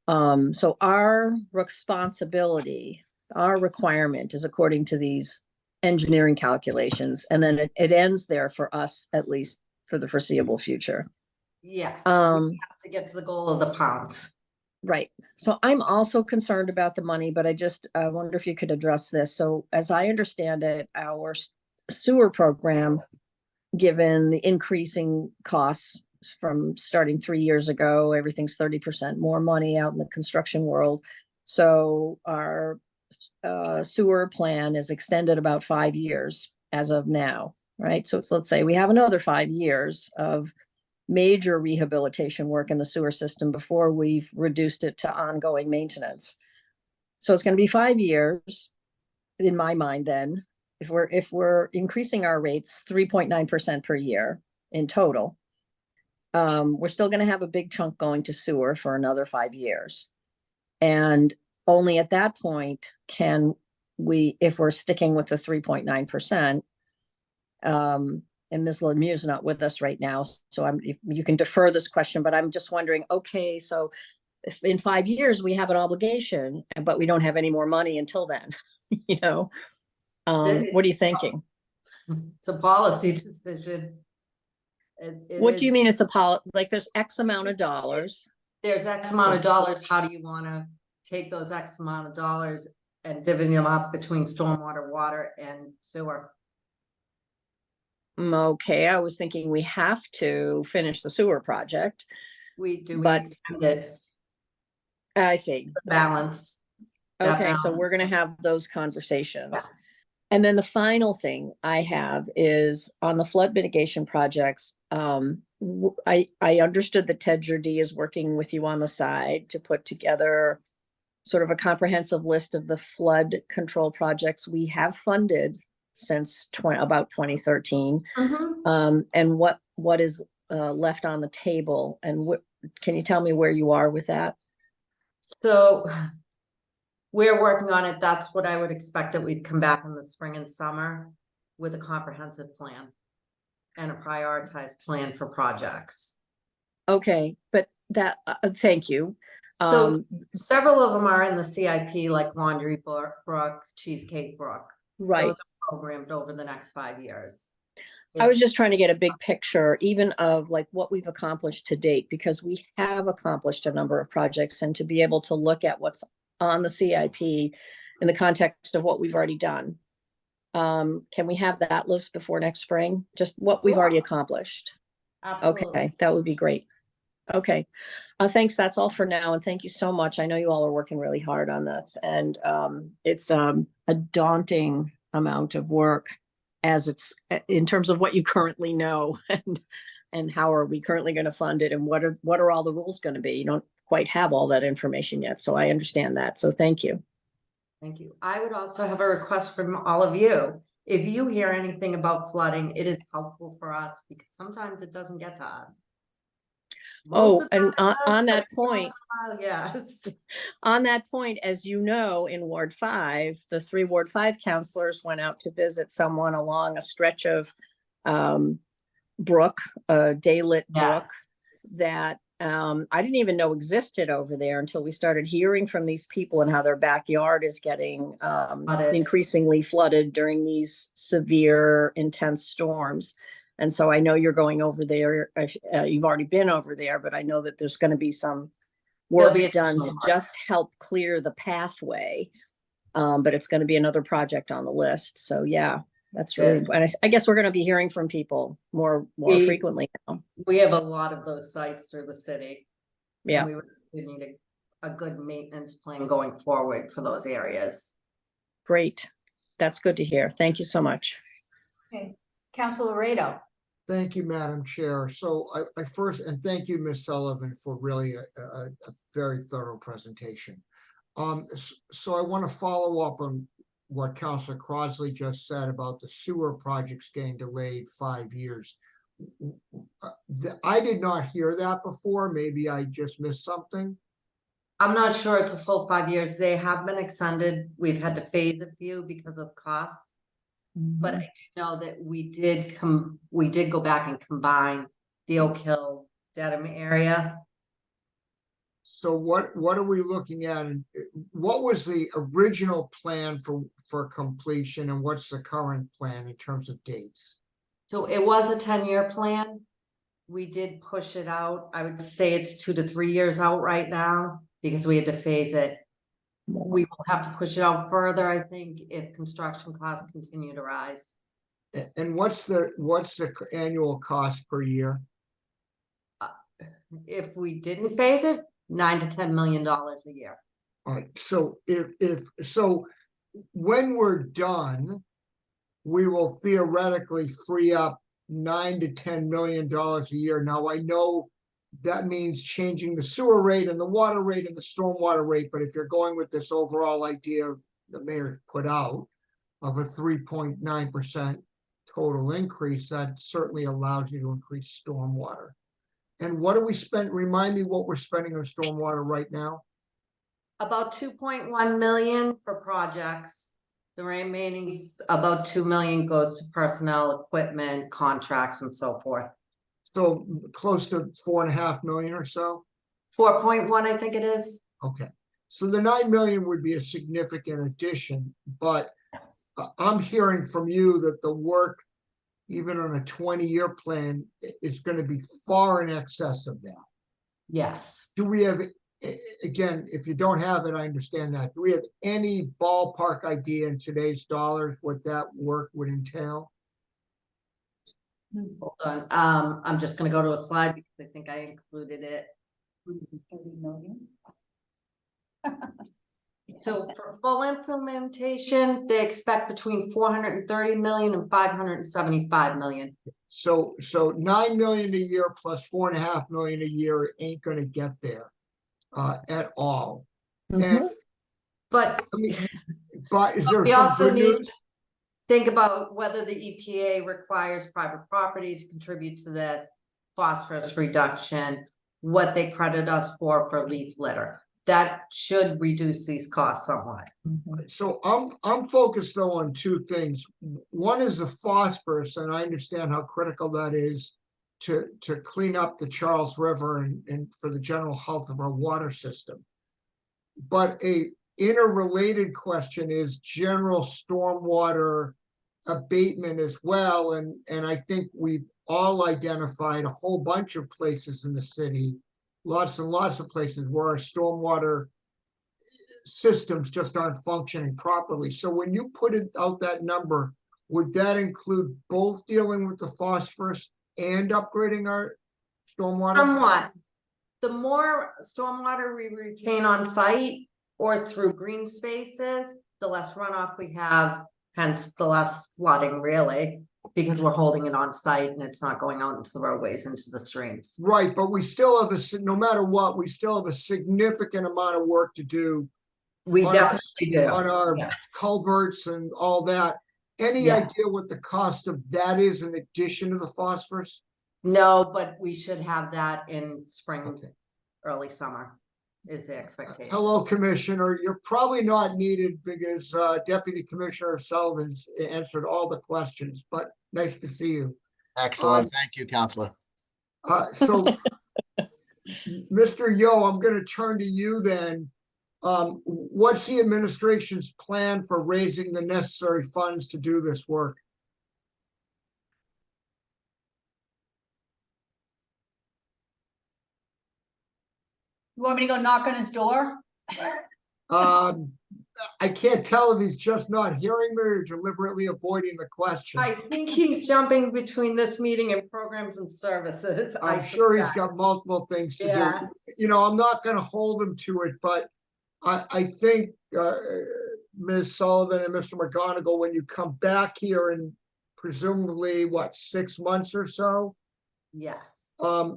So our responsibility, our requirement is according to these engineering calculations, and then it ends there for us, at least for the foreseeable future. Yes. We have to get to the goal of the pounds. Right. So I'm also concerned about the money, but I wonder if you could address this. So as I understand it, our sewer program, given the increasing costs from starting 3 years ago, everything's 30% more money out in the construction world. So our sewer plan is extended about 5 years as of now, right? So let's say we have another 5 years of major rehabilitation work in the sewer system before we've reduced it to ongoing maintenance. So it's going to be 5 years in my mind then, if we're increasing our rates 3.9% per year in total. We're still going to have a big chunk going to sewer for another 5 years. And only at that point can if we're sticking with the 3.9%, and Ms. Lemieux is not with us right now, so if you can defer this question, but I'm just wondering, okay, so if in 5 years we have an obligation, but we don't have any more money until then, you know? What are you thinking? It's a policy decision. What do you mean it's like there's X amount of dollars? There's X amount of dollars. How do you want to take those X amount of dollars and divvy them up between stormwater, water, and sewer? Okay, I was thinking we have to finish the sewer project. We But- extend it, I see. balance. That Okay, so balance. we're gonna have those conversations. And then the final thing I have is on the flood mitigation projects. I understood that Ted Jerde is working with you on the side to put together sort of a comprehensive list of the flood control projects we have funded since about 2013. And what is left on the table, and can you tell me where you are with that? So we're working on it. That's what I would expect, that we'd come back in the spring and summer with a comprehensive plan and a prioritized plan for projects. Okay, but that, thank you. So several of them are in the CIP, like Laundry Brook, Cheesecake Brook. Right. Those are programmed over the next 5 years. I was just trying to get a big picture, even of like what we've accomplished to date, because we have accomplished a number of projects, and to be able to look at what's on the CIP in the context of what we've already done. Can we have that list before next spring? Just what we've already accomplished. Absolutely. Okay, that would be great. Okay, thanks. That's all for now. And thank you so much. I know you all are working really hard on this, and it's a daunting amount of work as it's in terms of what you currently know, and how are we currently going to fund it, and what are all the rules going to be? You don't quite have all that information yet, so I understand that. So thank you. Thank you. I would also have a request from all of you. If you hear anything about flooding, it is helpful for us, because sometimes it doesn't get to us. Most of the And time it does, on but that every once point, in a while, yes. on that point, as you know, in Ward 5, the 3 Ward 5 counselors went out to visit someone along a stretch of brook, Daylit Brook, that I didn't even know existed over there until we started hearing from these people and how their backyard is getting increasingly flooded during these severe, intense storms. And so I know you're going over there. You've already been over there, but I know that there's going to be some work done to just help clear the pathway. But it's going to be another project on the list. So yeah, that's really, and I guess we're going to be hearing from people more frequently now. We have a lot of those sites through the city. Yeah. And we need a good maintenance plan going forward for those areas. Great. That's good to hear. Thank you so much. Okay, Councilor Laredo. Thank you, Madam Chair. So I first, and thank you, Ms. Sullivan, for really a very thorough presentation. So I want to follow up on what Councilor Crossley just said about the sewer projects getting delayed 5 years. I did not hear that before. Maybe I just missed something. I'm not sure it's a full 5 years. They have been extended. We've had to phase a few because of costs. But I do know that we did go back and combine the Oak Hill Dedham area. So what are we looking at? And what was the original plan for completion, and what's the current plan in terms of dates? So it was a 10-year plan. We did push it out. I would say it's 2 to 3 years out right now, because we had to phase it. We will have to push it out further, I think, if construction costs continue to rise. And what's the annual cost per year? If we didn't phase it, $9 to $10 million a year. All right, so so when we're done, we will theoretically free up $9 to $10 million a year. Now, I know that means changing the sewer rate and the water rate and the stormwater rate, but if you're going with this overall idea the mayor put out of a 3.9% total increase, that certainly allows you to increase stormwater. And what do we spend? Remind me what we're spending on stormwater right now. About 2.1 million for projects. The remaining, about 2 million goes to personnel, equipment, contracts and so forth. So close to 4.5 million or so? 4.1, I think it is. Okay, so the 9 million would be a significant addition, but I'm hearing from you that the work, even on a 20-year plan, is gonna be far in excess of that. Yes. Do we have, again, if you don't have it, I understand that. Do we have any ballpark idea in today's dollars what that work would entail? Hold on, I'm just gonna go to a slide because I think I included it. 130 million. So for full implementation, they expect between 430 million and 575 million. So 9 million a year plus 4.5 million a year ain't gonna get there at all. And But I mean, but is there we some also good need news? to think about whether the EPA requires private property to contribute to this phosphorus reduction, what they credit us for leaf litter. That should reduce these costs somewhat. So I'm focused though on two things. One is the phosphorus, and I understand how critical that is to clean up the Charles River and for the general health of our water system. But a interrelated question is general stormwater abatement as well. And I think we've all identified a whole bunch of places in the city, lots and lots of places where our stormwater systems just aren't functioning properly. So when you put it out that number, would that include both dealing with the phosphorus and upgrading our stormwater? Somewhat. The more stormwater we retain on site or through green spaces, the less runoff we have, hence the less flooding really, because we're holding it on site and it's not going out into the roadways, into the streams. Right, but we still have no matter what, we still have a significant amount of work to do. We on definitely do. On our Yes. culverts and all that. Any Yeah. idea what the cost of that is in addition to the phosphorus? No, but we should have that in spring, early summer is the expectation. Hello, Commissioner. You're probably not needed because Deputy Commissioner Sullivan's answered all the questions, but nice to see you. Excellent. Thank you, Counselor. So, Mr. Yo, I'm going to turn to you then. What's the administration's plan for raising the necessary funds to do this work? You want me to go knock on his door? I can't tell if he's just not hearing me or deliberately avoiding the question. I think he's jumping between this meeting and programs and services. I'm sure he's got multiple things to Yes. do. You know, I'm not going to hold him to it, but I think Ms. Sullivan and Mr. McGonigal, when you come back here in presumably, 6 months or so, Yes.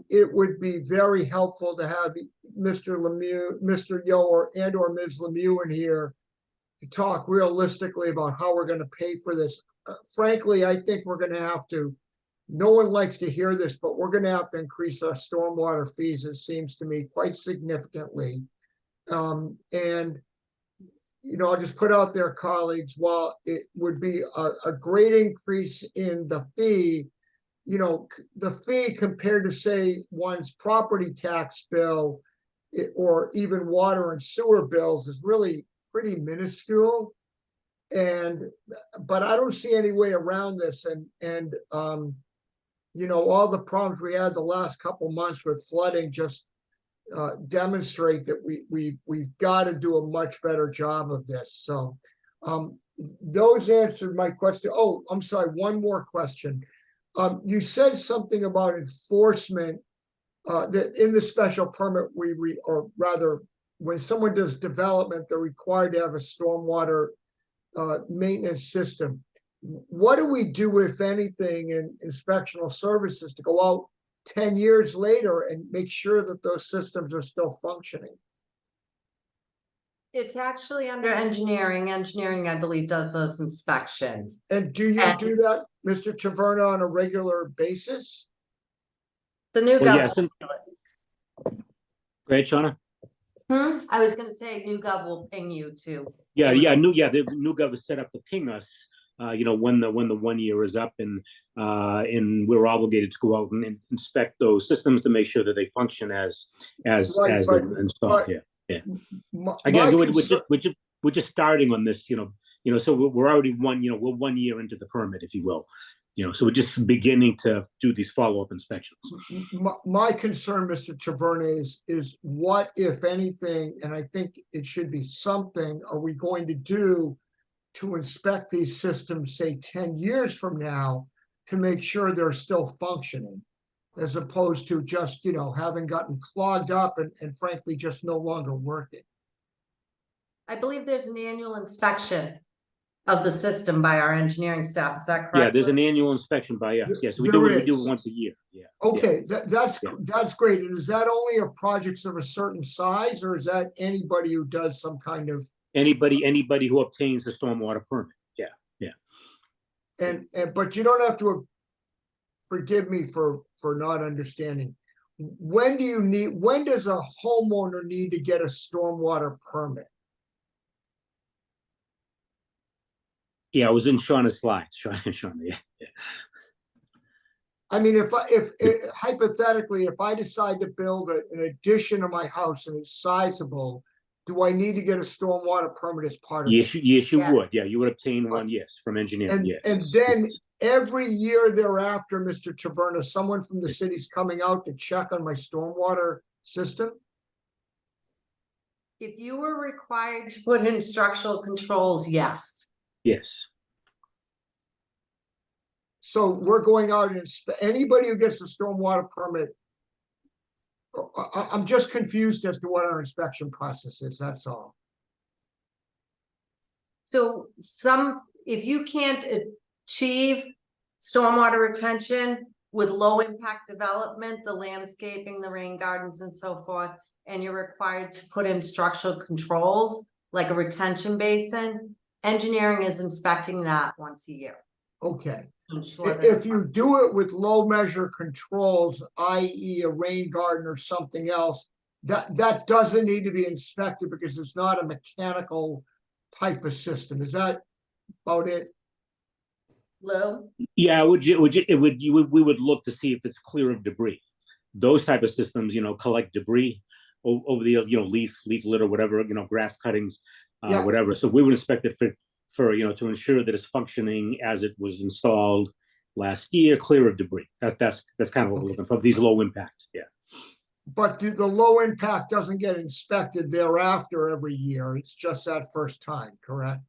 it would be very helpful to have Mr. Lemieux, Mr. Yo, or Ms. Lemieux in here to talk realistically about how we're going to pay for this. Frankly, I think we're going to have to, no one likes to hear this, but we're going to have to increase our stormwater fees, it seems to me, quite significantly. And, you know, I'll just put out there, colleagues, while it would be a great increase in the fee, you know, the fee compared to, say, one's property tax bill or even water and sewer bills is really pretty minuscule. But I don't see any way around this. And you know, all the problems we had the last couple months with flooding just demonstrate that we've got to do a much better job of this. So those answered my question. Oh, I'm sorry, one more question. You said something about enforcement that in the special permit or rather, when someone does development, they're required to have a stormwater maintenance system. What do we do, if anything, in inspectional services to go out 10 years later and make sure that those systems are still functioning? It's actually under engineering. Engineering, I believe, does those inspections. And do you do that, Mr. Taverna, on a regular basis? The new Well, government. yes. Go ahead, Shauna. I was gonna say NewGov will ping you too. Yeah, the new gov is set up to ping us, when the 1 year is up, and we're obligated to go out and inspect those systems to make sure that they function as Right, they're installed. but- Yeah. My Again, concern- we're just starting on this, so we're already we're 1 year into the permit, if you will. So we're just beginning to do these follow-up inspections. My concern, Mr. Taverna, is what, if anything, and I think it should be something, are we going to do to inspect these systems, say 10 years from now, to make sure they're still functioning, as opposed to just, having gotten clogged up and frankly, just no longer working? I believe there's an annual inspection of the system by our engineering staff. Is that correct? Yeah, there's an annual inspection by us. Yes, we There do it is. once a year. Yeah. Okay, that's Yeah. great. And is that only of projects of a certain size, or is that anybody who does some kind of, Anybody who obtains a stormwater permit. Yeah. and but you don't have to forgive me for not understanding. When does a homeowner need to get a stormwater permit? Yeah, I was in Shauna's slides. Shauna, yeah. I mean, if hypothetically, if I decide to build an addition to my house and it's sizable, do I need to get a stormwater permit as part of it? Yes, you Yes. would. Yeah, you would obtain one, yes, from engineering, yes. And then every year thereafter, Mr. Taverna, someone from the city's coming out to check on my stormwater system? If you were required to put in structural controls, yes. Yes. So we're going out and anybody who gets a stormwater permit, I'm just confused as to what our inspection process is, that's all. So if you can't achieve stormwater retention with low impact development, the landscaping, the rain gardens and so forth, and you're required to put in structural controls like a retention basin, engineering is inspecting that once a year. Okay. to ensure that If it's you do it with low measure controls, i.e. a rain garden or something else, that doesn't need to be inspected because it's not a mechanical type of system. Is that about it? low. Yeah, we would look to see if it's clear of debris. Those type of systems, collect debris over the, leaf litter, whatever, grass cuttings, Yeah. whatever. So we would inspect it for to ensure that it's functioning as it was installed last year, clear of debris. That's kind of what we're looking for, these low impact. Yeah. But the low impact doesn't get inspected thereafter every year. It's just that first time, correct?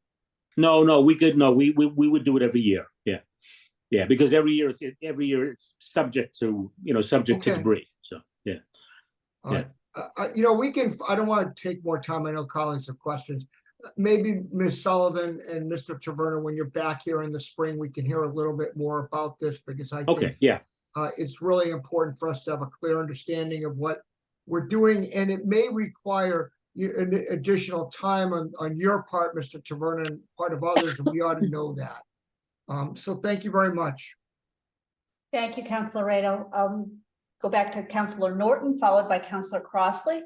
No, we would do it every year. Yeah, because every year it's subject to subject to Okay. debris. So yeah. All right. I don't want to take more time. I know colleagues have questions. Maybe Ms. Sullivan and Mr. Taverna, when you're back here in the spring, we can hear a little bit more about this because I Okay. think Yeah. it's really important for us to have a clear understanding of what we're doing, and it may require an additional time on your part, Mr. Taverna, and part of others, and we ought to know that. So thank you very much. Thank you, Councilor Rado. Go back to Councilor Norton, followed by Councilor Crossley.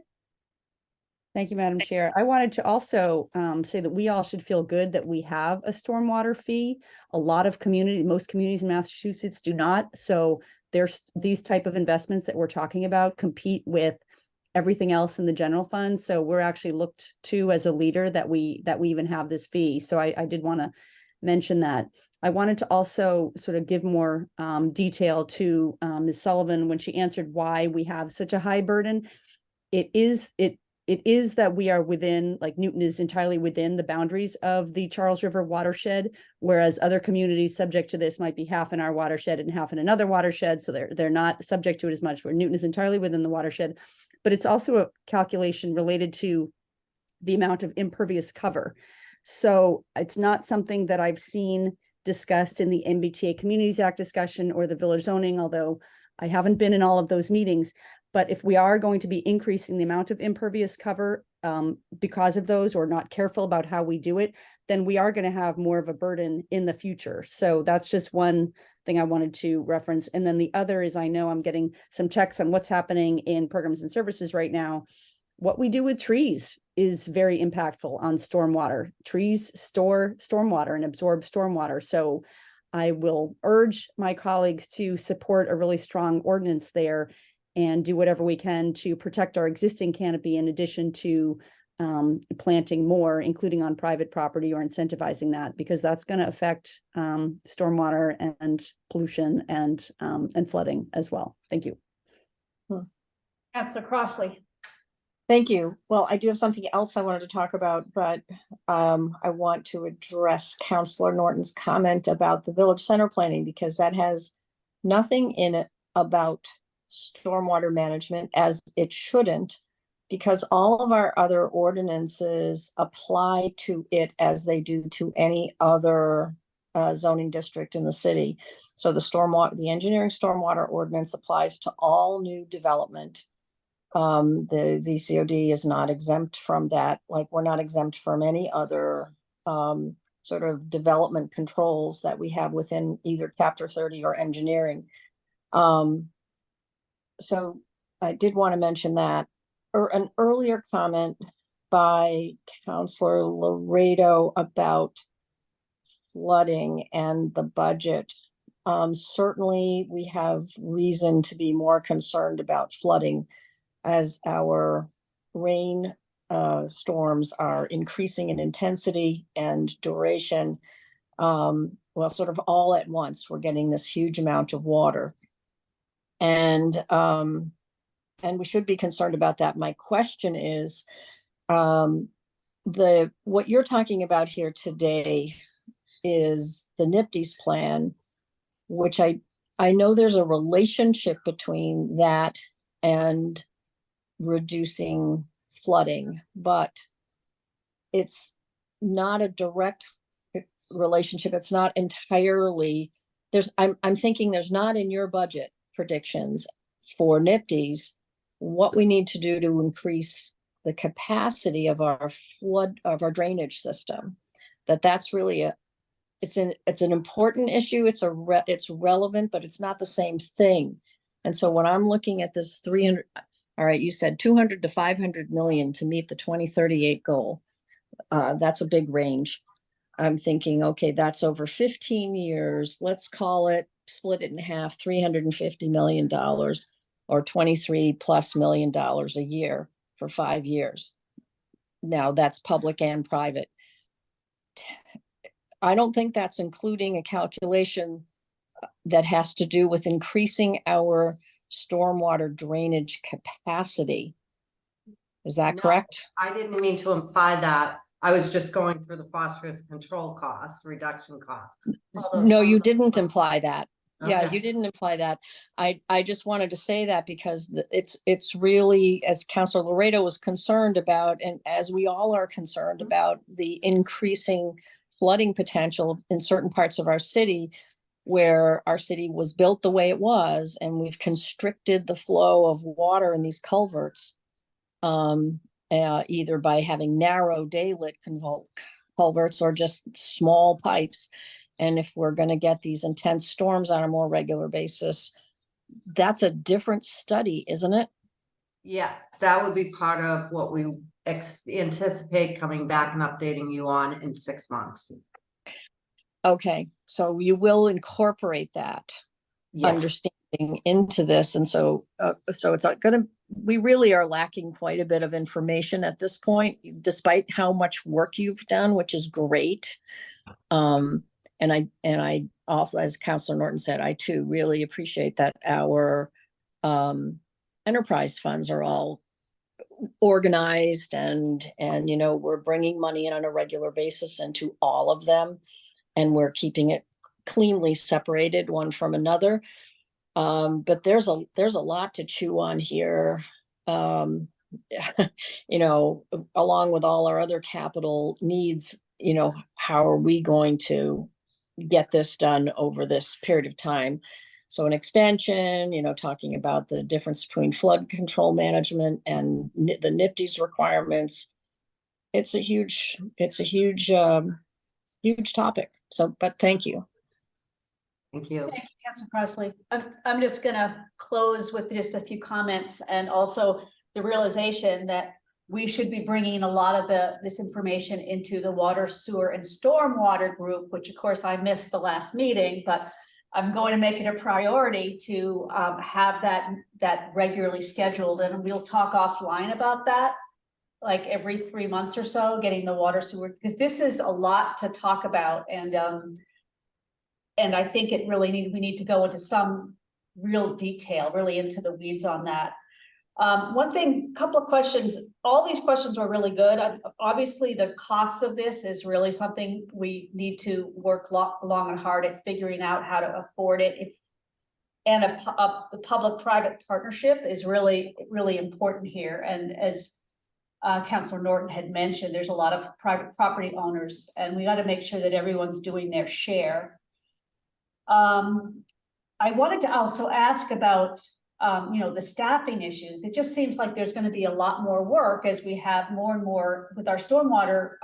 Thank you, Madam Chair. I wanted to also say that we all should feel good that we have a stormwater fee. A lot of most communities in Massachusetts do not. So there's these type of investments that we're talking about compete with everything else in the general fund. So we're actually looked to as a leader that we even have this fee. So I did want to mention that. I wanted to also sort of give more detail to Ms. Sullivan when she answered why we have such a high burden. It is that we are within, like Newton is entirely within the boundaries of the Charles River watershed, whereas other communities subject to this might be half in our watershed and half in another watershed. So they're not subject to it as much, where Newton is entirely within the watershed. But it's also a calculation related to the amount of impervious cover. So it's not something that I've seen discussed in the MBTA Communities Act discussion or the village zoning, although I haven't been in all of those meetings. But if we are going to be increasing the amount of impervious cover because of those, or not careful about how we do it, then we are going to have more of a burden in the future. So that's just one thing I wanted to reference. And then the other is, I know I'm getting some checks on what's happening in programs and services right now. what we do with trees is very impactful on stormwater. Trees store stormwater and absorb stormwater. So I will urge my colleagues to support a really strong ordinance there and do whatever we can to protect our existing canopy in addition to planting more, including on private property, or incentivizing that, because that's going to affect stormwater and pollution and flooding as well. Thank you. Councilor Crossley. Thank you. Well, I do have something else I wanted to talk about, but I want to address Councilor Norton's comment about the village center planning, because that has nothing in it about stormwater management, as it shouldn't, because all of our other ordinances apply to it as they do to any other zoning district in the city. So the engineering stormwater ordinance applies to all new development. The VCOD is not exempt from that. Like, we're not exempt from any other sort of development controls that we have within either Chapter 30 or engineering. So I did want to mention that. Or an earlier comment by Councilor Laredo about flooding and the budget. Certainly we have reason to be more concerned about flooding as our rain storms are increasing in intensity and duration. Well, sort of all at once, we're getting this huge amount of water. And we should be concerned about that. My question is, what you're talking about here today is the NIPD's plan, which I know there's a relationship between that and reducing flooding, but it's not a direct relationship. It's not entirely, I'm thinking there's not in your budget predictions for NIPD's what we need to do to increase the capacity of our drainage system. That's really it's an important issue. It's relevant, but it's not the same thing. And so when I'm looking at this 300, all right, you said 200 to 500 million to meet the 2038 goal. That's a big range. I'm thinking, okay, that's over 15 years. Let's call it, split it in half, $350 million. Or $23+ million a year for 5 years. Now that's public and private. I don't think that's including a calculation that has to do with increasing our stormwater drainage capacity. Is that correct? I didn't mean to imply that. I was just going through the phosphorus control costs, reduction costs. No, you didn't imply that. Yeah, Okay. you didn't imply that. I just wanted to say that because it's really, as Councilor Laredo was concerned about, and as we all are concerned about, the increasing flooding potential in certain parts of our city, where our city was built the way it was, and we've constricted the flow of water in these culverts, either by having narrow daylit culverts or just small pipes. And if we're going to get these intense storms on a more regular basis, that's a different study, isn't it? Yes, that would be part of what we anticipate coming back and updating you on in 6 months. Okay, so you will incorporate that understanding into this. And so it's we really are lacking quite a bit of information at this point, despite how much work you've done, which is great. And I also, as Councilor Norton said, I too really appreciate that our enterprise funds are all organized and we're bringing money in on a regular basis into all of them, and we're keeping it cleanly separated one from another. But there's a lot to chew on here. Along with all our other capital needs, how are we going to get this done over this period of time? So an extension, talking about the difference between flood control management and the NIPD's requirements. It's a huge topic. So, but thank you. Thank you. Thank you, Councilor Crossley. I'm just gonna close with just a few comments, and also the realization that we should be bringing a lot of this information into the water, sewer, and stormwater group, which of course I missed the last meeting, but I'm going to make it a priority to have that regularly scheduled, and we'll talk offline about that, like every 3 months or so, getting the water, sewer, because this is a lot to talk about, and I think we need to go into some real detail, really into the weeds on that. One thing, couple of questions, all these questions were really good. Obviously, the costs of this is really something we need to work long and hard at figuring out how to afford it. The public-private partnership is really, really important here. And as Councilor Norton had mentioned, there's a lot of private property owners, and we got to make sure that everyone's doing their share. I wanted to also ask about the staffing issues. It just seems like there's going to be a lot more work as we have more and more with our stormwater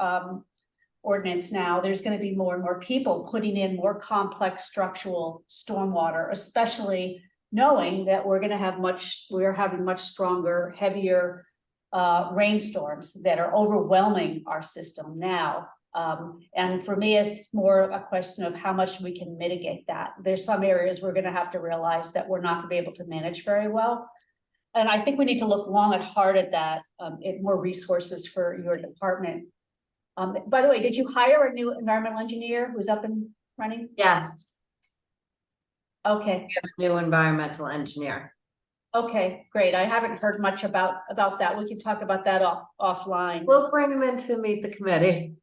ordinance now. There's going to be more and more people putting in more complex structural stormwater, especially knowing that we're having much stronger, heavier rainstorms that are overwhelming our system now. And for me, it's more a question of how much we can mitigate that. There's some areas we're going to have to realize that we're not going to be able to manage very well. And I think we need to look long and hard at that, more resources for your department. By the way, did you hire a new environmental engineer who's up and running? Yes. Okay. New environmental engineer. Okay, great. I haven't heard much about that. We can talk about that offline. We'll bring him in to meet the committee.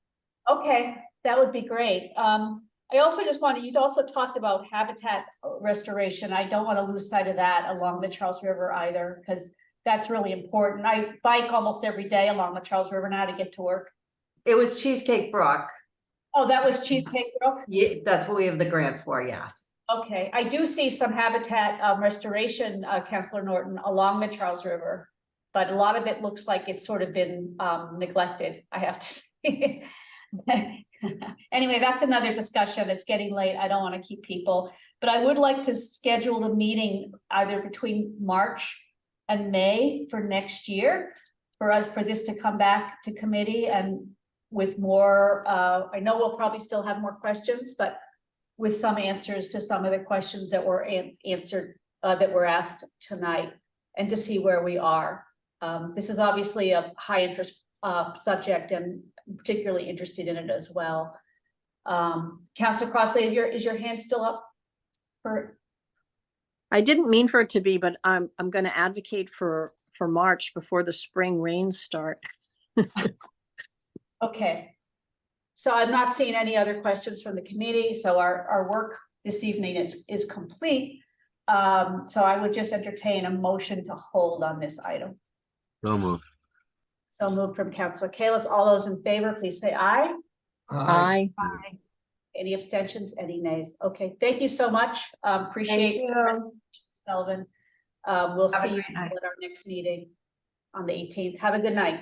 Okay, that would be great. I also just wanted, you'd also talked about habitat restoration. I don't want to lose sight of that along the Charles River either, because that's really important. I bike almost every day along the Charles River now to get to work. It was Cheesecake Brook. Oh, that was Cheesecake Brook? Yeah, that's what we have the grant for, yes. Okay, I do see some habitat restoration, Councilor Norton, along the Charles River, but a lot of it looks like it's sort of been neglected, I have to say. Anyway, that's another discussion. It's getting late. I don't want to keep people, but I would like to schedule a meeting either between March and May for next year for this to come back to committee and with more, I know we'll probably still have more questions, but with some answers to some of the questions that were answered, that were asked tonight, and to see where we are. This is obviously a high interest subject, and particularly interested in it as well. Councilor Crossley, is your hand still up? I didn't mean for it to be, but I'm going to advocate for March before the spring rains start. Okay. So I'm not seeing any other questions from the committee. So our work this evening is complete. So I would just entertain a motion to hold on this item. So moved. So moved from Councilor Kalis. All those in favor, please say aye. Aye. Aye. Any abstentions? Any nays? Okay, thank you so much. Appreciate Thank it, you. Sullivan. We'll Have a see you great night. at our next meeting on the 18th. Have a good night.